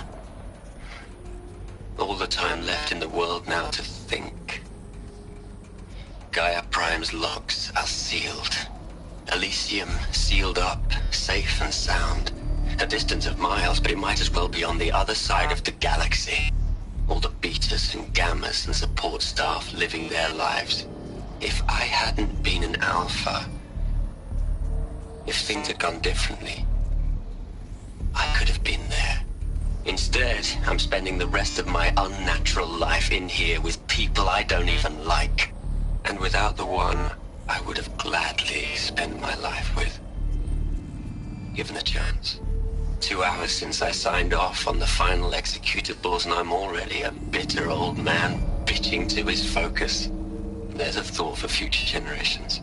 All the time left in the world now to think. Gaia Prime's locks are sealed. Elysium sealed up, safe and sound. A distance of miles, but it might as well be on the other side of the galaxy. All the betas and gammas and support staff living their lives. If I hadn't been an alpha, if things had gone differently, I could have been there. Instead, I'm spending the rest of my unnatural life in here with people I don't even like. And without the one I would have gladly spent my life with. Given a chance. 2 hours since I signed off on the final executables, and I'm already a bitter old man bitching to his focus. There's a thought for future generations.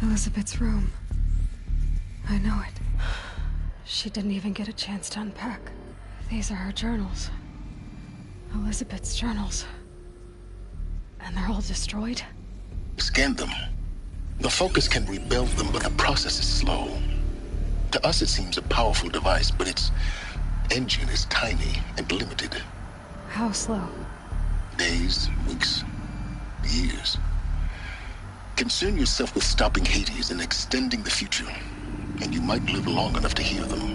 Elizabeth's room. I know it. She didn't even get a chance to unpack. These are her journals. Elizabeth's journals. And they're all destroyed? Scan them. The Focus can rebuild them, but the process is slow. To us, it seems a powerful device, but it's engine is tiny and limited. How slow? Days, weeks, years. Concern yourself with stopping Hades and extending the future, and you might live long enough to hear them.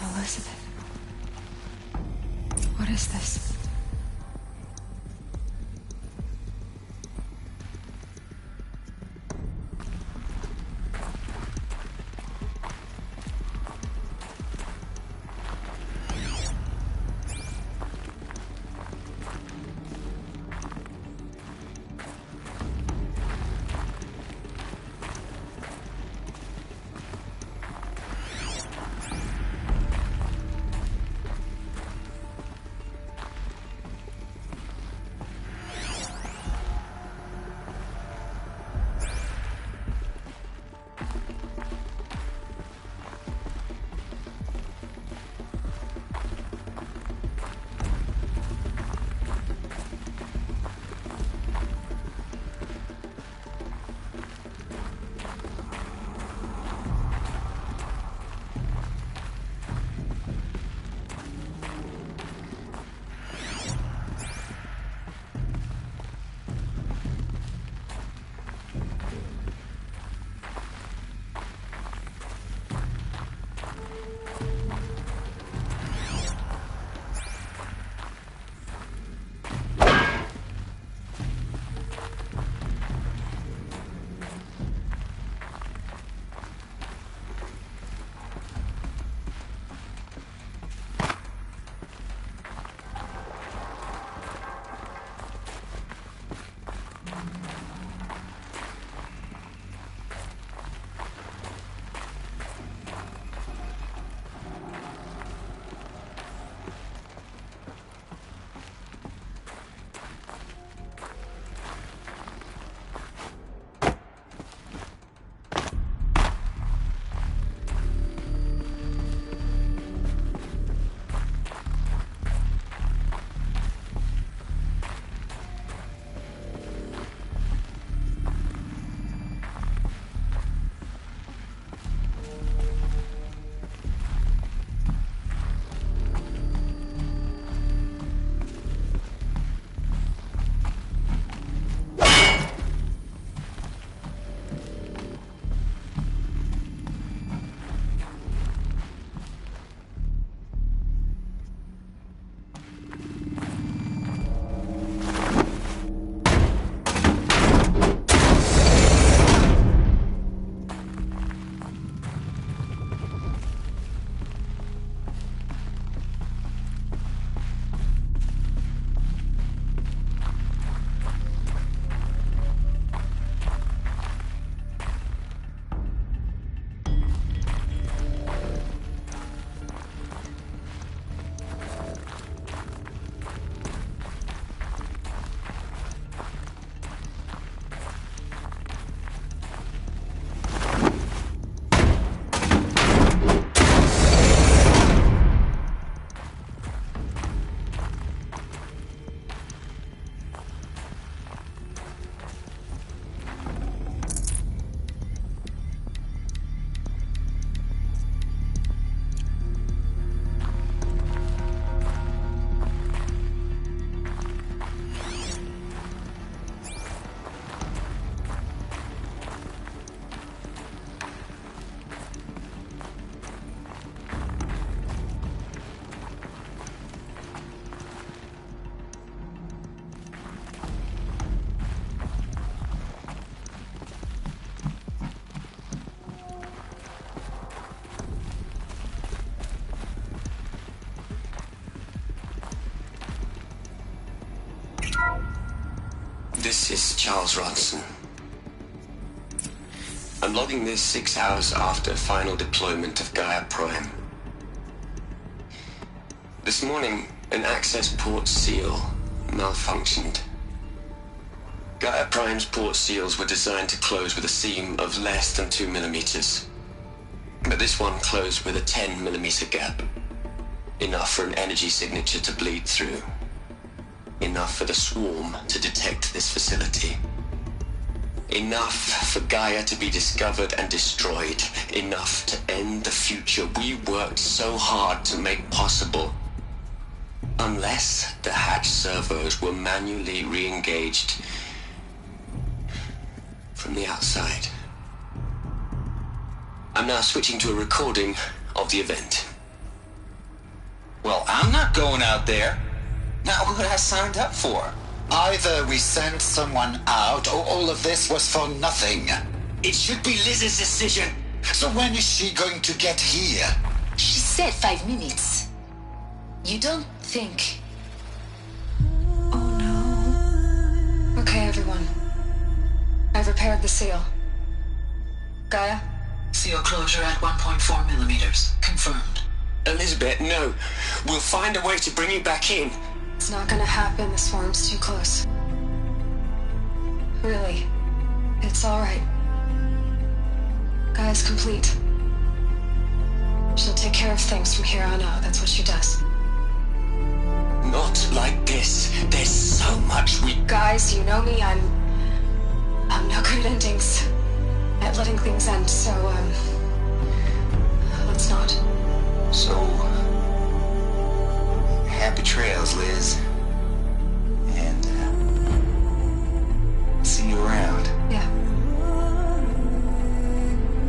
Elizabeth. What is this? This is Charles Ronson. I'm logging this 6 hours after final deployment of Gaia Prime. This morning, an access port seal malfunctioned. Gaia Prime's port seals were designed to close with a seam of less than 2 millimeters. But this one closed with a 10 millimeter gap. Enough for an energy signature to bleed through. Enough for the swarm to detect this facility. Enough for Gaia to be discovered and destroyed. Enough to end the future we worked so hard to make possible. Unless the hatch servos were manually re-engaged from the outside. I'm now switching to a recording of the event. Well, I'm not going out there. Not what I signed up for. Either we sent someone out, or all of this was for nothing. It should be Liz's decision. So when is she going to get here? She said 5 minutes. You don't think... Okay, everyone. I've repaired the seal. Gaia? Seal closure at 1.4 millimeters. Confirmed. Elizabeth, no. We'll find a way to bring you back in. It's not gonna happen. The swarm's too close. Really. It's alright. Gaia's complete. She'll take care of things from here on out. That's what she does. Not like this. There's so much we... Guys, you know me. I'm no good at endings. At letting things end, so, let's not. So... happy trails, Liz. And, see you around. Yeah.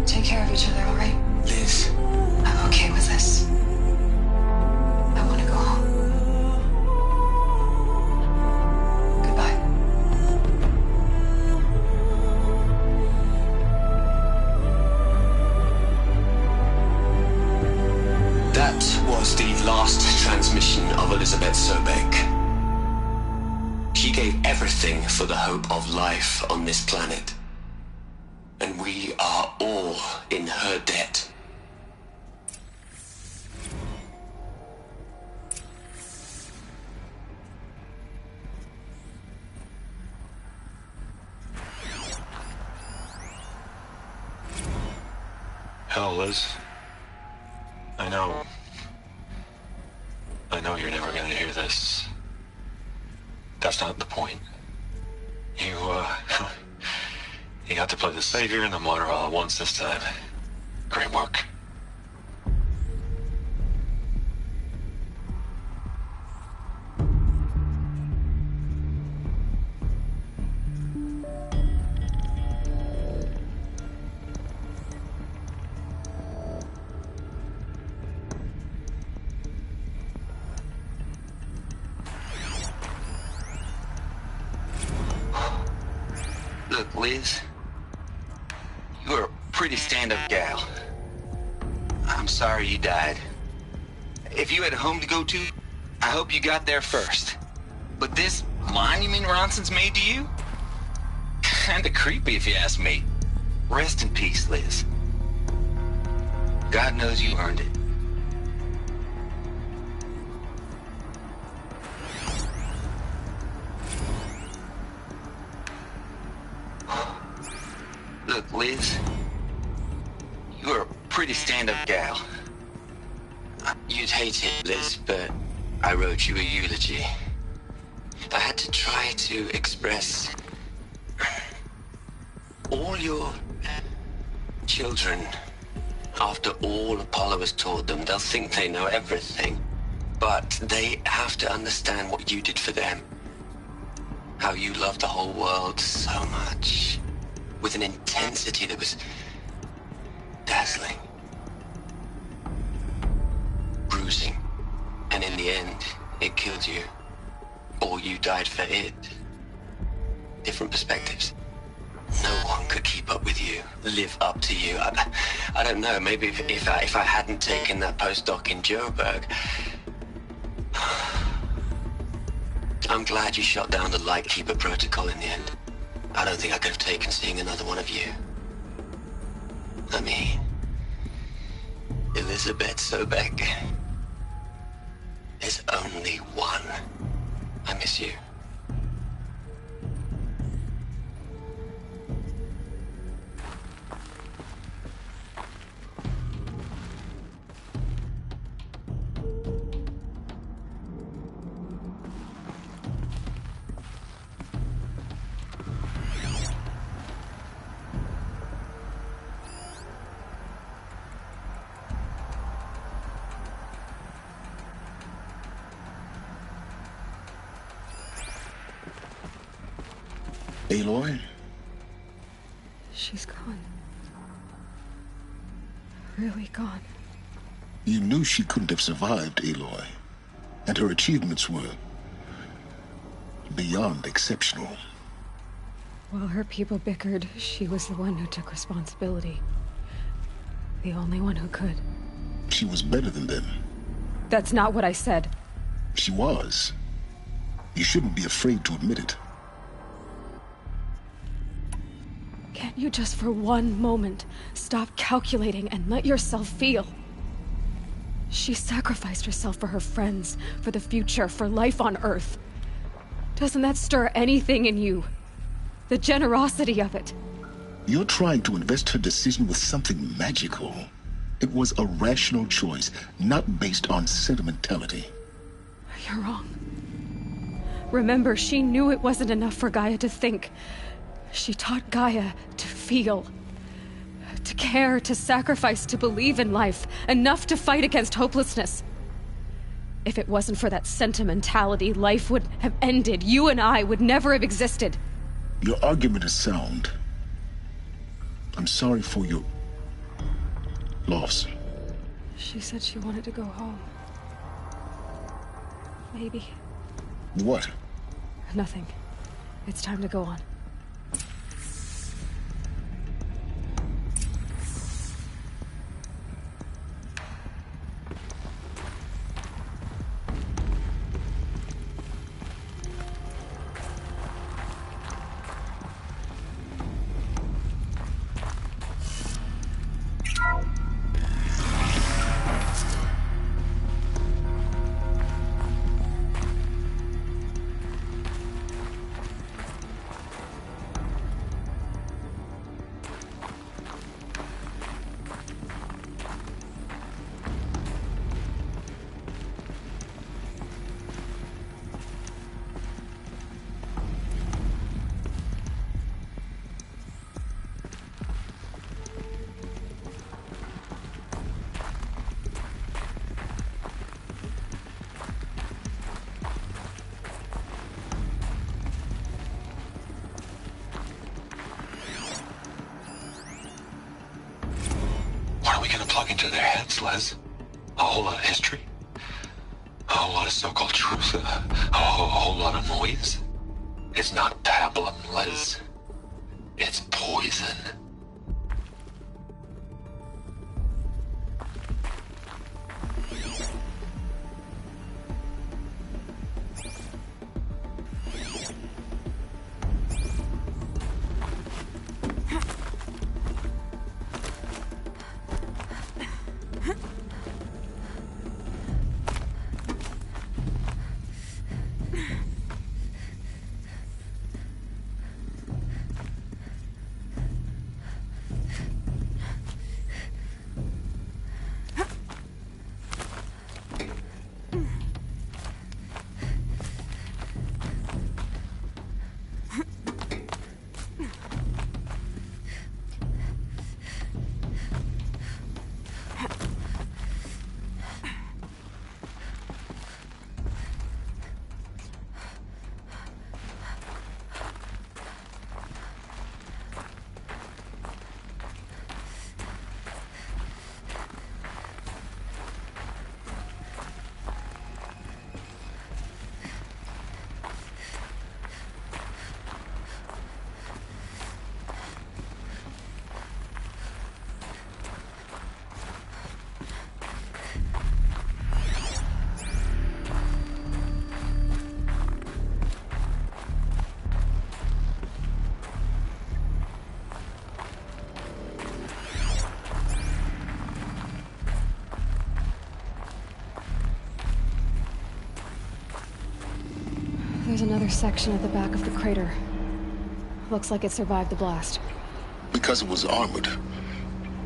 Take care of each other, alright? Liz. I'm okay with this. I want to go home. Goodbye. That was the last transmission of Elizabeth Sobek. She gave everything for the hope of life on this planet. And we are all in her debt. Hell, Liz. I know you're never gonna hear this. That's not the point. You got to play the savior and the martyr all at once this time. Great work. Look, Liz, you're a pretty stand-up gal. I'm sorry you died. If you had a home to go to, I hope you got there first. But this monument Ronson's made to you? Kinda creepy if you ask me. Rest in peace, Liz. God knows you earned it. Look, Liz, you're a pretty stand-up gal. You'd hate it, Liz, but I wrote you a eulogy. I had to try to express all your children. After all Apollo has taught them, they'll think they know everything. But they have to understand what you did for them. How you loved the whole world so much. With an intensity that was dazzling. Bruising. And in the end, it killed you. Or you died for it. Different perspectives. No one could keep up with you, live up to you. I don't know, maybe if I hadn't taken that postdoc in Joburg, I'm glad you shot down the Lightkeeper protocol in the end. I don't think I could have taken seeing another one of you. I mean, Elizabeth Sobek. There's only one. I miss you. Aloy? She's gone. Really gone. You knew she couldn't have survived, Aloy. And her achievements were beyond exceptional. While her people bickered, she was the one who took responsibility. The only one who could. She was better than them. That's not what I said. She was. You shouldn't be afraid to admit it. Can't you just for one moment stop calculating and let yourself feel? She sacrificed herself for her friends, for the future, for life on Earth. Doesn't that stir anything in you? The generosity of it. You're trying to invest her decision with something magical. It was a rational choice, not based on sentimentality. You're wrong. Remember, she knew it wasn't enough for Gaia to think. She taught Gaia to feel, to care, to sacrifice, to believe in life, enough to fight against hopelessness. If it wasn't for that sentimentality, life would have ended. You and I would never have existed. Your argument is sound. I'm sorry for your loss. She said she wanted to go home. Maybe. What? Nothing. It's time to go on. Into their heads, Les. A whole lot of history. A whole lot of so-called truth. A whole lot of noise. It's not pablum, Les. It's poison. There's another section at the back of the crater. Looks like it survived the blast. Because it was armored,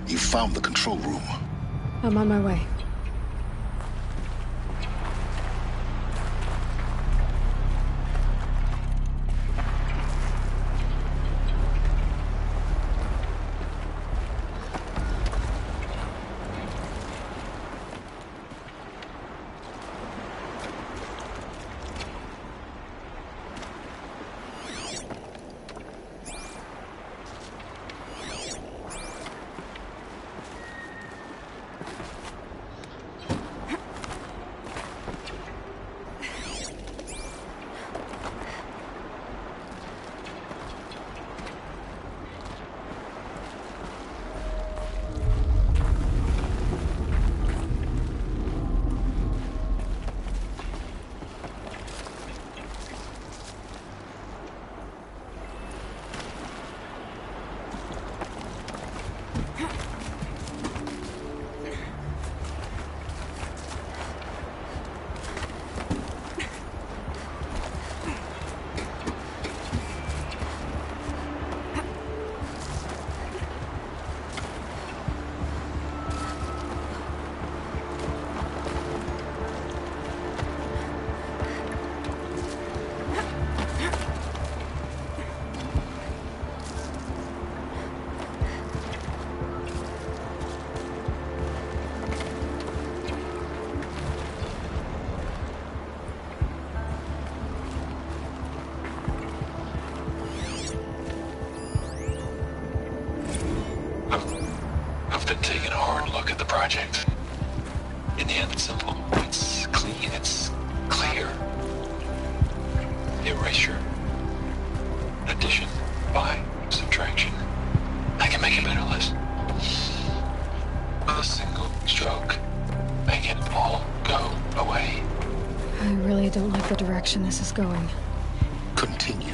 you found the control room. I'm on my way. I've been taking a hard look at the project. In the end, it's simple. It's clean. It's clear. Erasure. Addition. By. Subtraction. I can make a better list. With a single stroke. Make it all go away. I really don't like the direction this is going. Continue.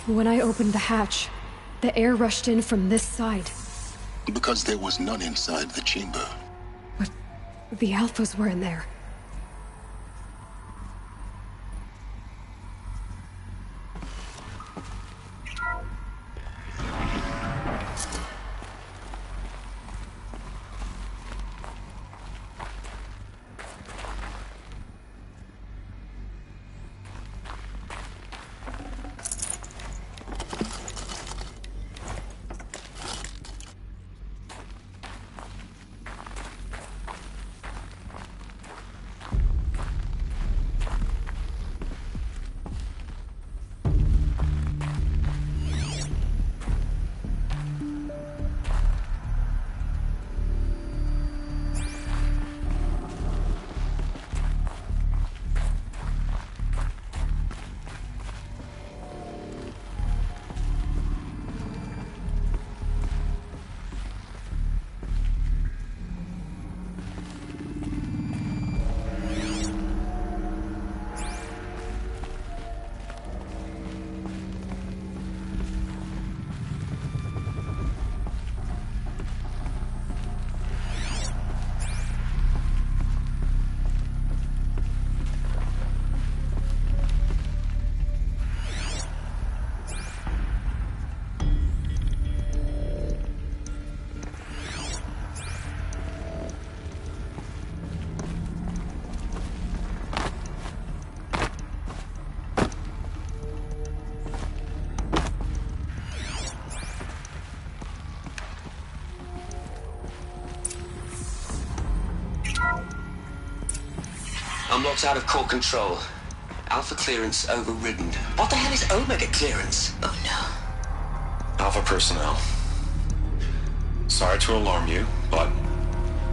When I opened the hatch, the air rushed in from this side. Because there was none inside the chamber. But the Alphas were in there. I'm locked out of core control. Alpha clearance overridden. What the hell is Omega clearance? Oh no. Alpha personnel. Sorry to alarm you, but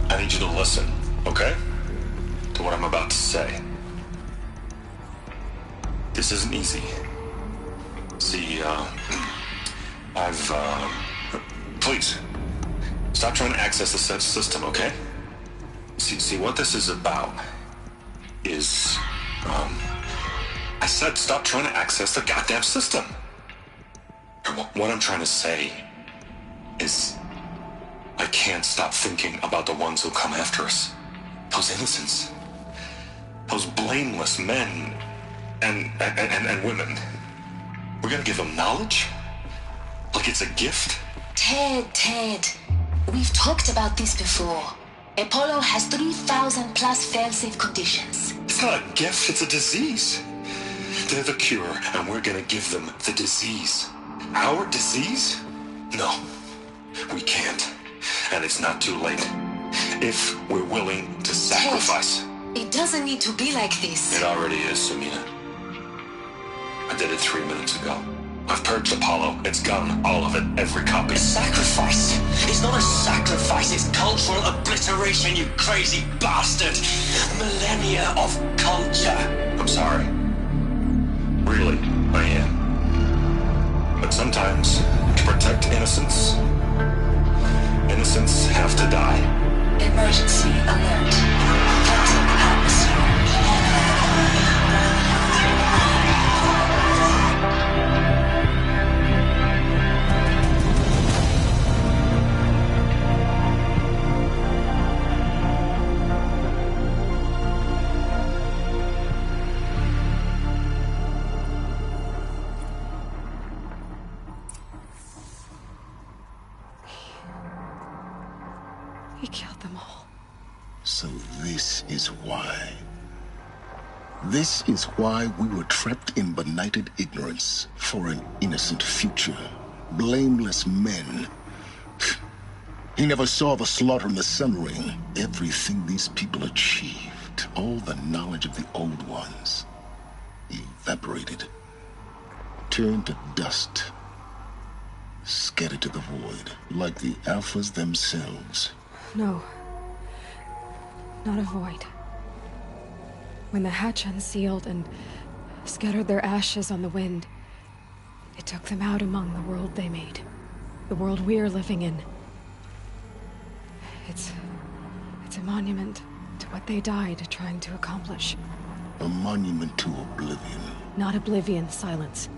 I need you to listen, okay? To what I'm about to say. This isn't easy. See, please, stop trying to access the system, okay? See, what this is about is, I said stop trying to access the goddamn system. What I'm trying to say is, I can't stop thinking about the ones who come after us. Those innocents. Those blameless men and women. We're gonna give them knowledge? Like it's a gift? Ted. We've talked about this before. Apollo has 3,000 plus fail-safe conditions. It's not a gift, it's a disease. They're the cure, and we're gonna give them the disease. Our disease? No, we can't. And it's not too late. If we're willing to sacrifice. Ted, it doesn't need to be like this. It already is, Samina. I did it 3 minutes ago. I've purged Apollo. It's gone, all of it, every copy. A sacrifice? It's not a sacrifice, it's cultural obliteration, you crazy bastard! Millennia of culture! I'm sorry. Really, I am. But sometimes, to protect innocence, innocents have to die. Emergency alert. Cutting atmosphere. He killed them all. So this is why. This is why we were trapped in benighted ignorance for an innocent future. Blameless men. He never saw the slaughter in the Sun Ring. Everything these people achieved, all the knowledge of the old ones, evaporated. Turned to dust. Scattered to the void, like the Alphas themselves. No. Not a void. When the hatch unsealed and scattered their ashes on the wind, it took them out among the world they made. The world we're living in. It's a monument to what they died trying to accomplish. A monument to oblivion. Not oblivion, Silence.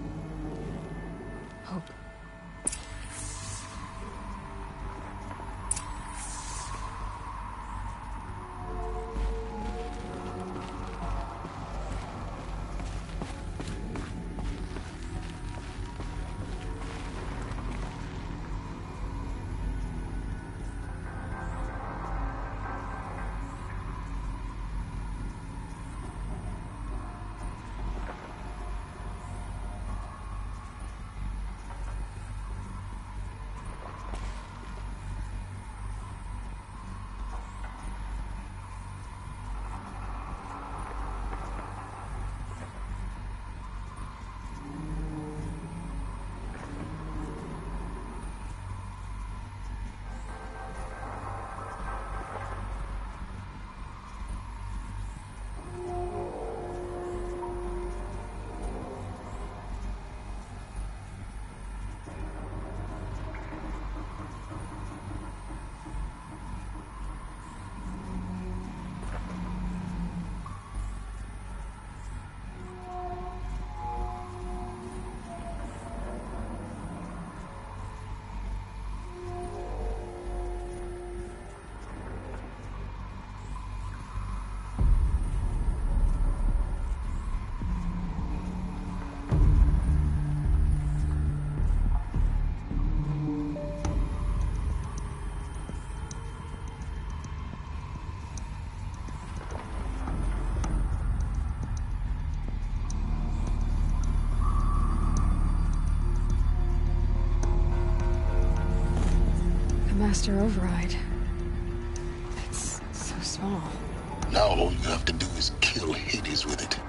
Master Override. It's so small. Now all you have to do is kill Hades with it.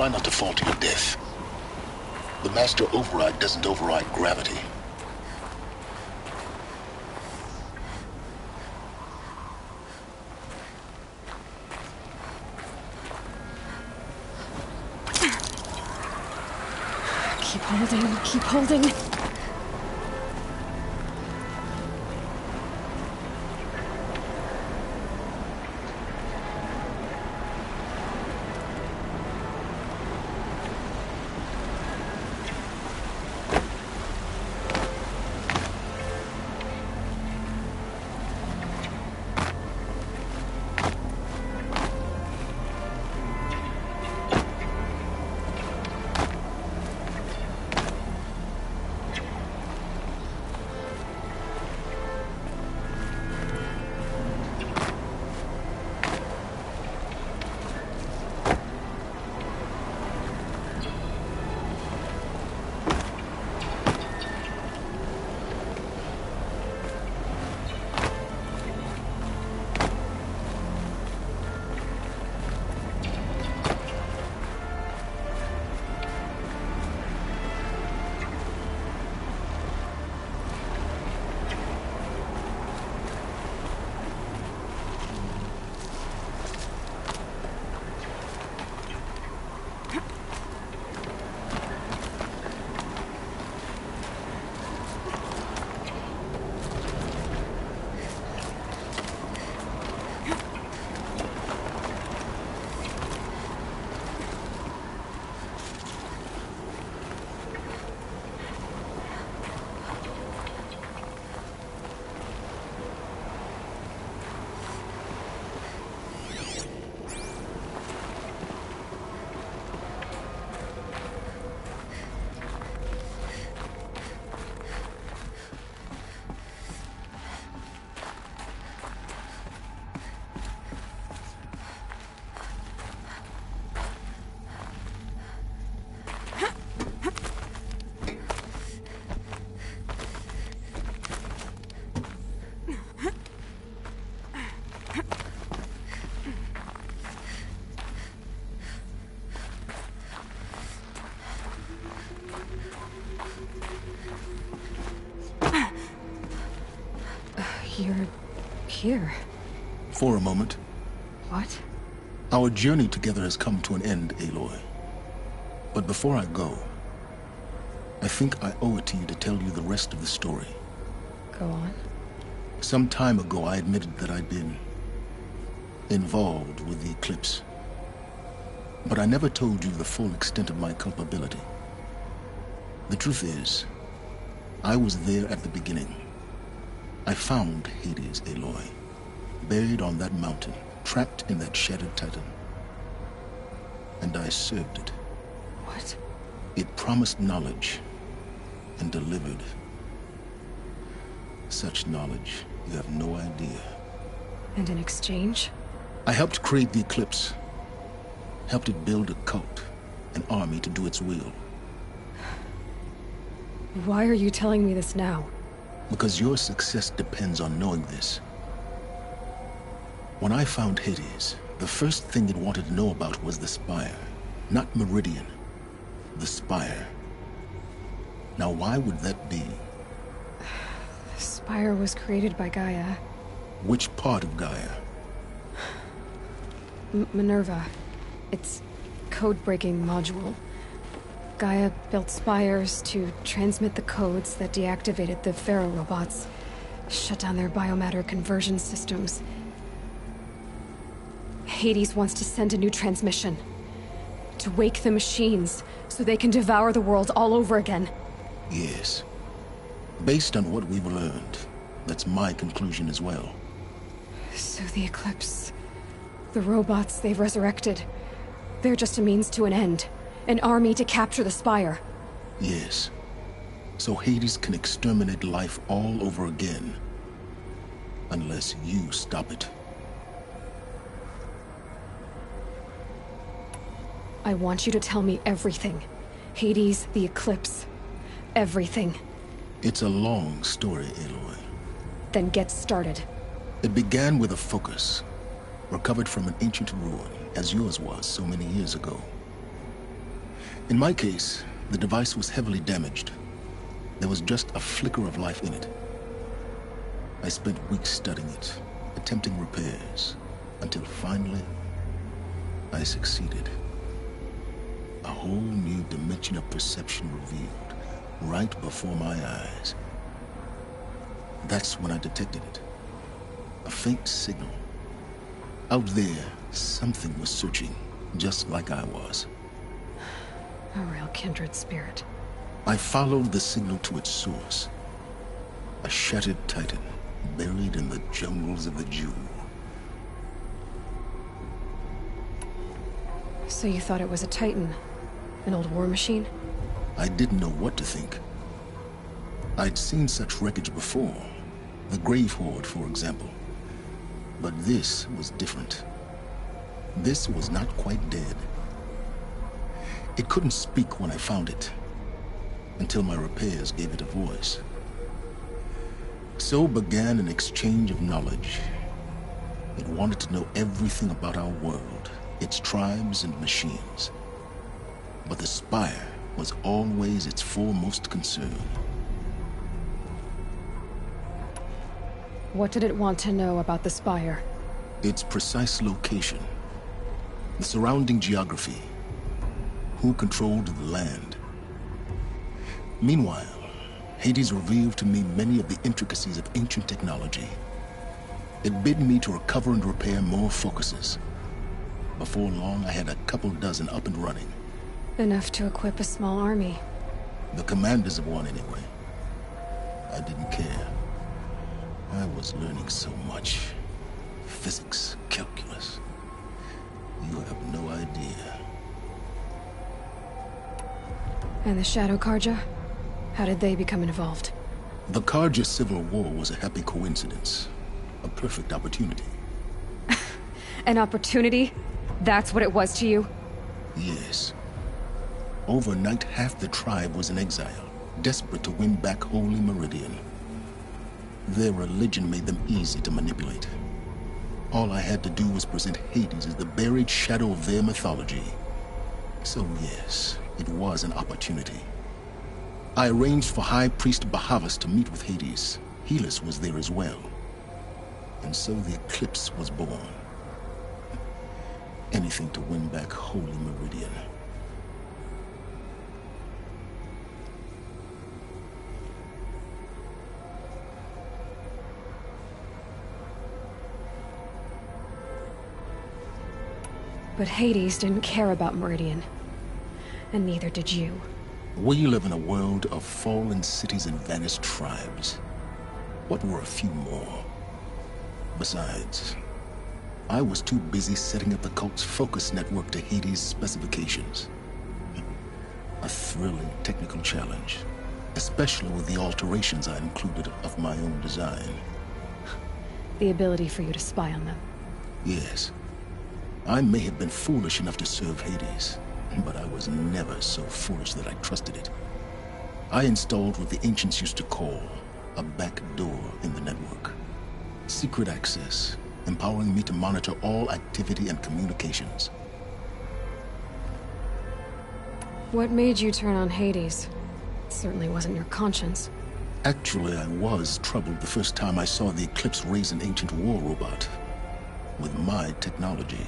Try not to fall to your death. The master override doesn't override gravity. Keep holding, keep holding. You're here. For a moment. What? Our journey together has come to an end, Aloy. But before I go, I think I owe it to you to tell you the rest of the story. Go on. Some time ago, I admitted that I'd been involved with the eclipse. But I never told you the full extent of my culpability. The truth is, I was there at the beginning. I found Hades, Aloy, buried on that mountain, trapped in that shattered titan. And I served it. What? It promised knowledge and delivered. Such knowledge, you have no idea. And in exchange? I helped create the eclipse. Helped it build a cult, an army to do its will. Why are you telling me this now? Because your success depends on knowing this. When I found Hades, the first thing it wanted to know about was the Spire. Not Meridian. The Spire. Now why would that be? The Spire was created by Gaia. Which part of Gaia? Minerva. Its code-breaking module. Gaia built spires to transmit the codes that deactivated the Pharaoh robots, shut down their biomatter conversion systems. Hades wants to send a new transmission. To wake the machines, so they can devour the world all over again. Yes. Based on what we've learned, that's my conclusion as well. So the Eclipse... the robots they've resurrected... they're just a means to an end. An army to capture the Spire. Yes. So Hades can exterminate life all over again. Unless you stop it. I want you to tell me everything. Hades, the Eclipse. Everything. It's a long story, Aloy. Then get started. It began with a focus. Recovered from an ancient ruin, as yours was so many years ago. In my case, the device was heavily damaged. There was just a flicker of life in it. I spent weeks studying it, attempting repairs, until finally, I succeeded. A whole new dimension of perception revealed, right before my eyes. That's when I detected it. A faint signal. Out there, something was searching, just like I was. A real kindred spirit. I followed the signal to its source. A shattered titan, buried in the jungles of the Jew. So you thought it was a titan? An old war machine? I didn't know what to think. I'd seen such wreckage before. The Grave Horde, for example. But this was different. This was not quite dead. It couldn't speak when I found it, until my repairs gave it a voice. So began an exchange of knowledge. It wanted to know everything about our world, its tribes and machines. But the Spire was always its foremost concern. What did it want to know about the Spire? Its precise location, the surrounding geography, who controlled the land. Meanwhile, Hades revealed to me many of the intricacies of ancient technology. It bid me to recover and repair more focuses. Before long, I had a couple dozen up and running. Enough to equip a small army. The commanders of one, anyway. I didn't care. I was learning so much. Physics, calculus. You have no idea. And the Shadow Karja? How did they become involved? The Karja Civil War was a happy coincidence. A perfect opportunity. An opportunity? That's what it was to you? Yes. Overnight, half the tribe was in exile, desperate to win back Holy Meridian. Their religion made them easy to manipulate. All I had to do was present Hades as the buried shadow of their mythology. So yes, it was an opportunity. I arranged for High Priest Bahavas to meet with Hades. Helis was there as well. And so the eclipse was born. Anything to win back Holy Meridian. But Hades didn't care about Meridian. And neither did you. We live in a world of fallen cities and vanished tribes. What were a few more? Besides, I was too busy setting up the cult's focus network to Hades' specifications. A thrilling technical challenge, especially with the alterations I included of my own design. The ability for you to spy on them. Yes. I may have been foolish enough to serve Hades, but I was never so foolish that I trusted it. I installed what the ancients used to call a back door in the network. Secret access, empowering me to monitor all activity and communications. What made you turn on Hades? It certainly wasn't your conscience. Actually, I was troubled the first time I saw the Eclipse raise an ancient war robot. With my technology.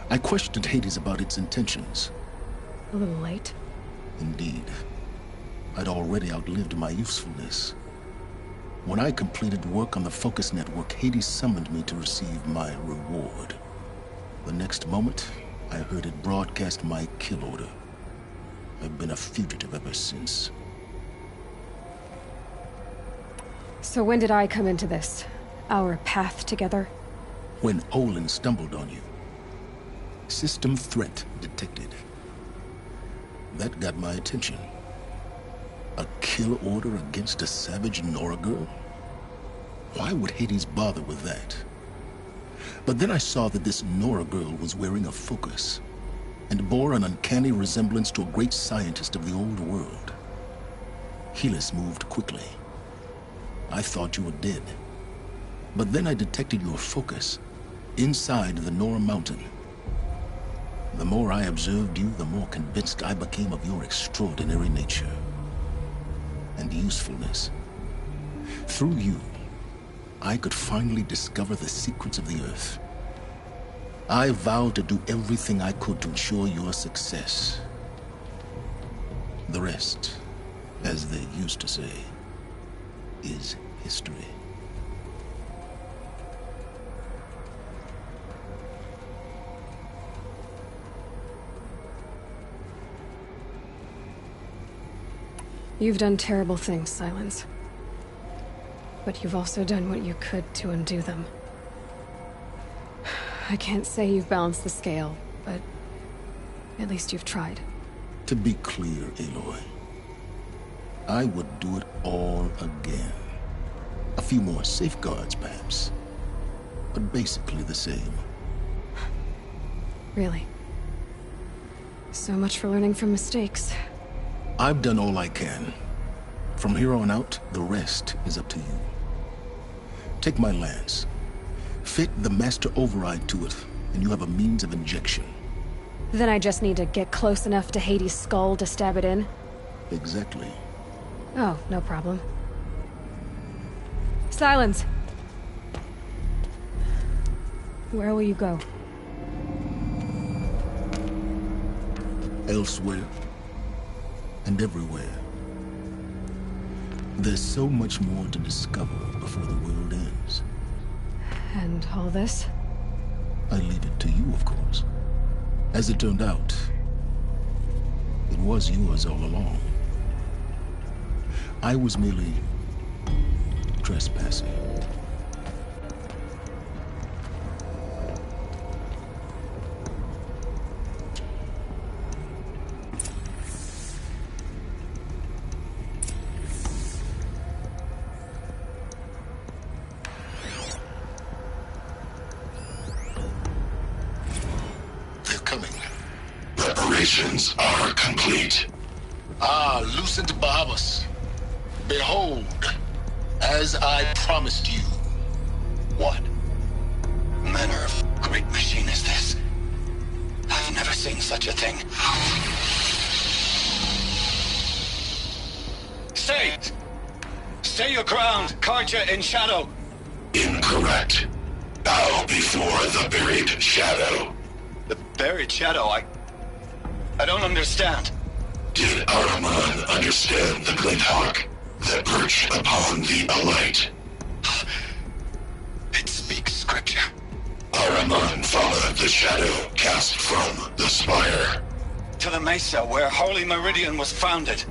I questioned Hades about its intentions. A little late? Indeed. I'd already outlived my usefulness. When I completed work on the Focus Network, Hades summoned me to receive my reward. The next moment, I heard it broadcast my kill order. I've been a fugitive ever since. So when did I come into this? Our path together? When Olin stumbled on you. System threat detected. That got my attention. A kill order against a savage Nora girl? Why would Hades bother with that? But then I saw that this Nora girl was wearing a focus, and bore an uncanny resemblance to a great scientist of the old world. Helis moved quickly. I thought you were dead. But then I detected your focus inside the Nora mountain. The more I observed you, the more convinced I became of your extraordinary nature and usefulness. Through you, I could finally discover the secrets of the Earth. I vowed to do everything I could to ensure your success. The rest, as they used to say, is history. You've done terrible things, Silence. But you've also done what you could to undo them. I can't say you've balanced the scale, but at least you've tried. To be clear, Aloy, I would do it all again. A few more safeguards, perhaps, but basically the same. Really? So much for learning from mistakes. I've done all I can. From here on out, the rest is up to you. Take my lance. Fit the master override to it, and you have a means of injection. Then I just need to get close enough to Hades' skull to stab it in? Exactly. Oh, no problem. Silence! Where will you go? Elsewhere. And everywhere. There's so much more to discover before the world ends. And all this? I leave it to you, of course. As it turned out, it was yours all along. I was merely trespassing. Preparations are complete. Ah, Lucent Bahabas. Behold, as I promised you. What manner of great machine is this? I've never seen such a thing. Stay! Stay your ground, Karja in shadow! Incorrect. Bow before the buried shadow. The buried shadow? I don't understand. Did Ahriman understand the glint hawk that perched upon the alight? It speaks scripture. Ahriman followed the shadow cast from the spire. To the mesa where Holy Meridian was founded.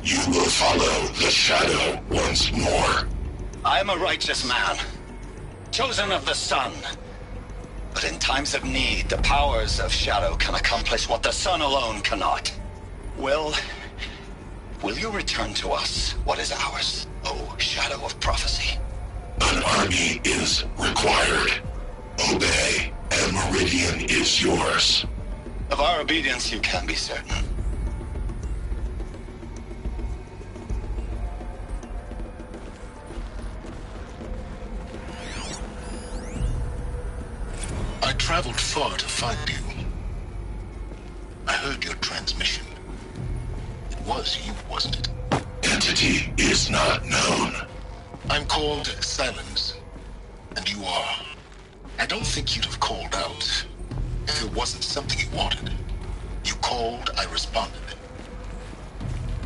You will follow the shadow once more. I am a righteous man, chosen of the sun. But in times of need, the powers of shadow can accomplish what the sun alone cannot. Will you return to us what is ours, O Shadow of Prophecy? An army is required. Obey, and Meridian is yours. Of our obedience you can be certain. I traveled far to find you. I heard your transmission. It was you, wasn't it? Entity is not known. I'm called Silence, and you are. I don't think you'd have called out if it wasn't something you wanted. You called, I responded.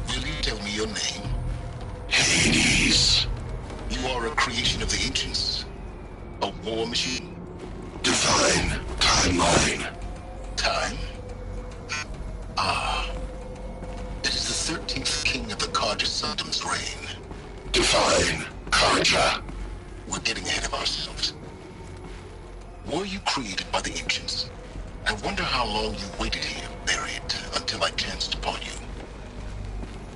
Will you tell me your name? Hades. You are a creation of the ancients. A war machine. Divine timeline. Time? Ah. It is the 13th king of the Karja Sanctum's reign. Divine Karja. We're getting ahead of ourselves. Were you created by the ancients? I wonder how long you waited here, buried, until I chanced upon you.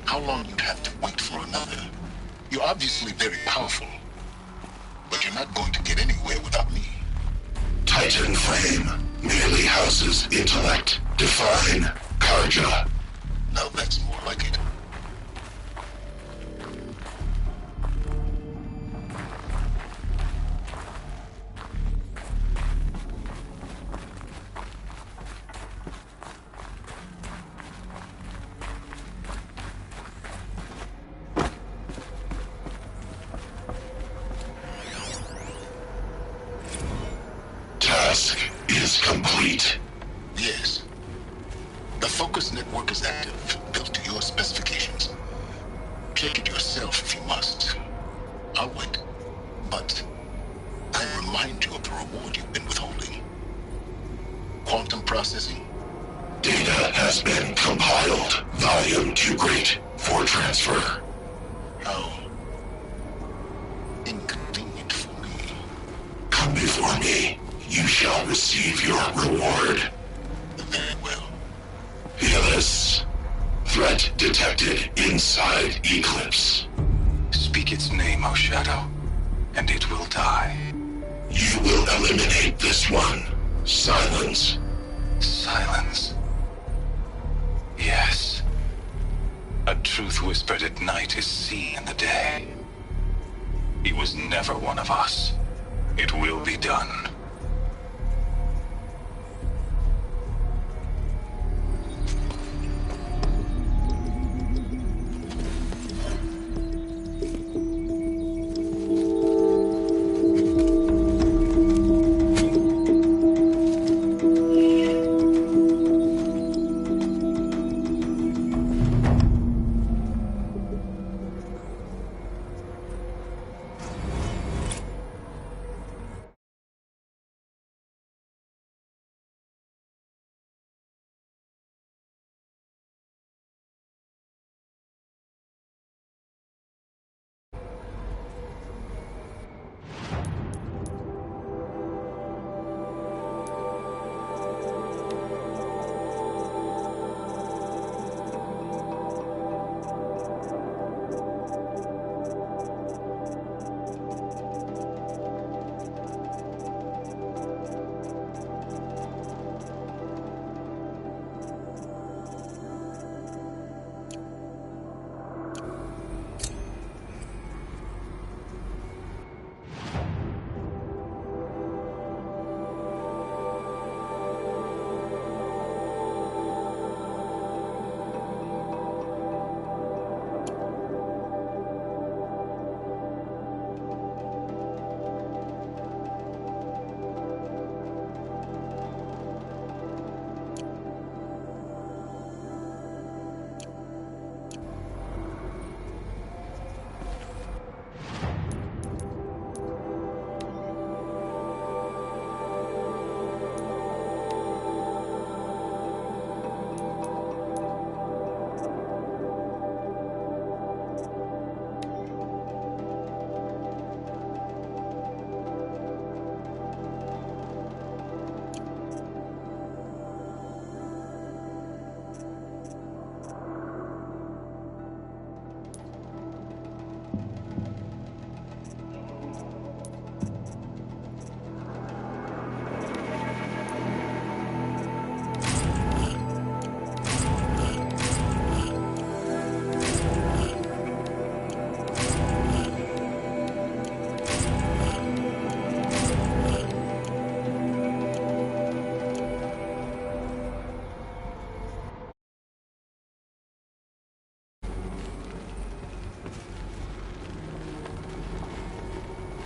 How long you'd have to wait for another. You're obviously very powerful, but you're not going to get anywhere without me. Titan Flame merely houses intellect. Define Karja. Now that's more like it. complete? Yes. The focus network is active, built to your specifications. Check it yourself if you must. I'll wait. But I remind you of the reward you've been withholding. Quantum processing. Data has been compiled. Volume too great for transfer. How inconvenient for me. Come before me. You shall receive your reward. Very well. Fearless. Threat detected inside Eclipse. Speak its name, O Shadow, and it will die. You will eliminate this one. Silence. Silence. Yes. A truth whispered at night is seen in the day. He was never one of us. It will be done.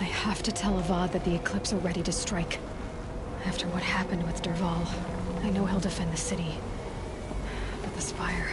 I have to tell Avad that the Eclipse are ready to strike. After what happened with Derval, I know he'll defend the city. But the Spire...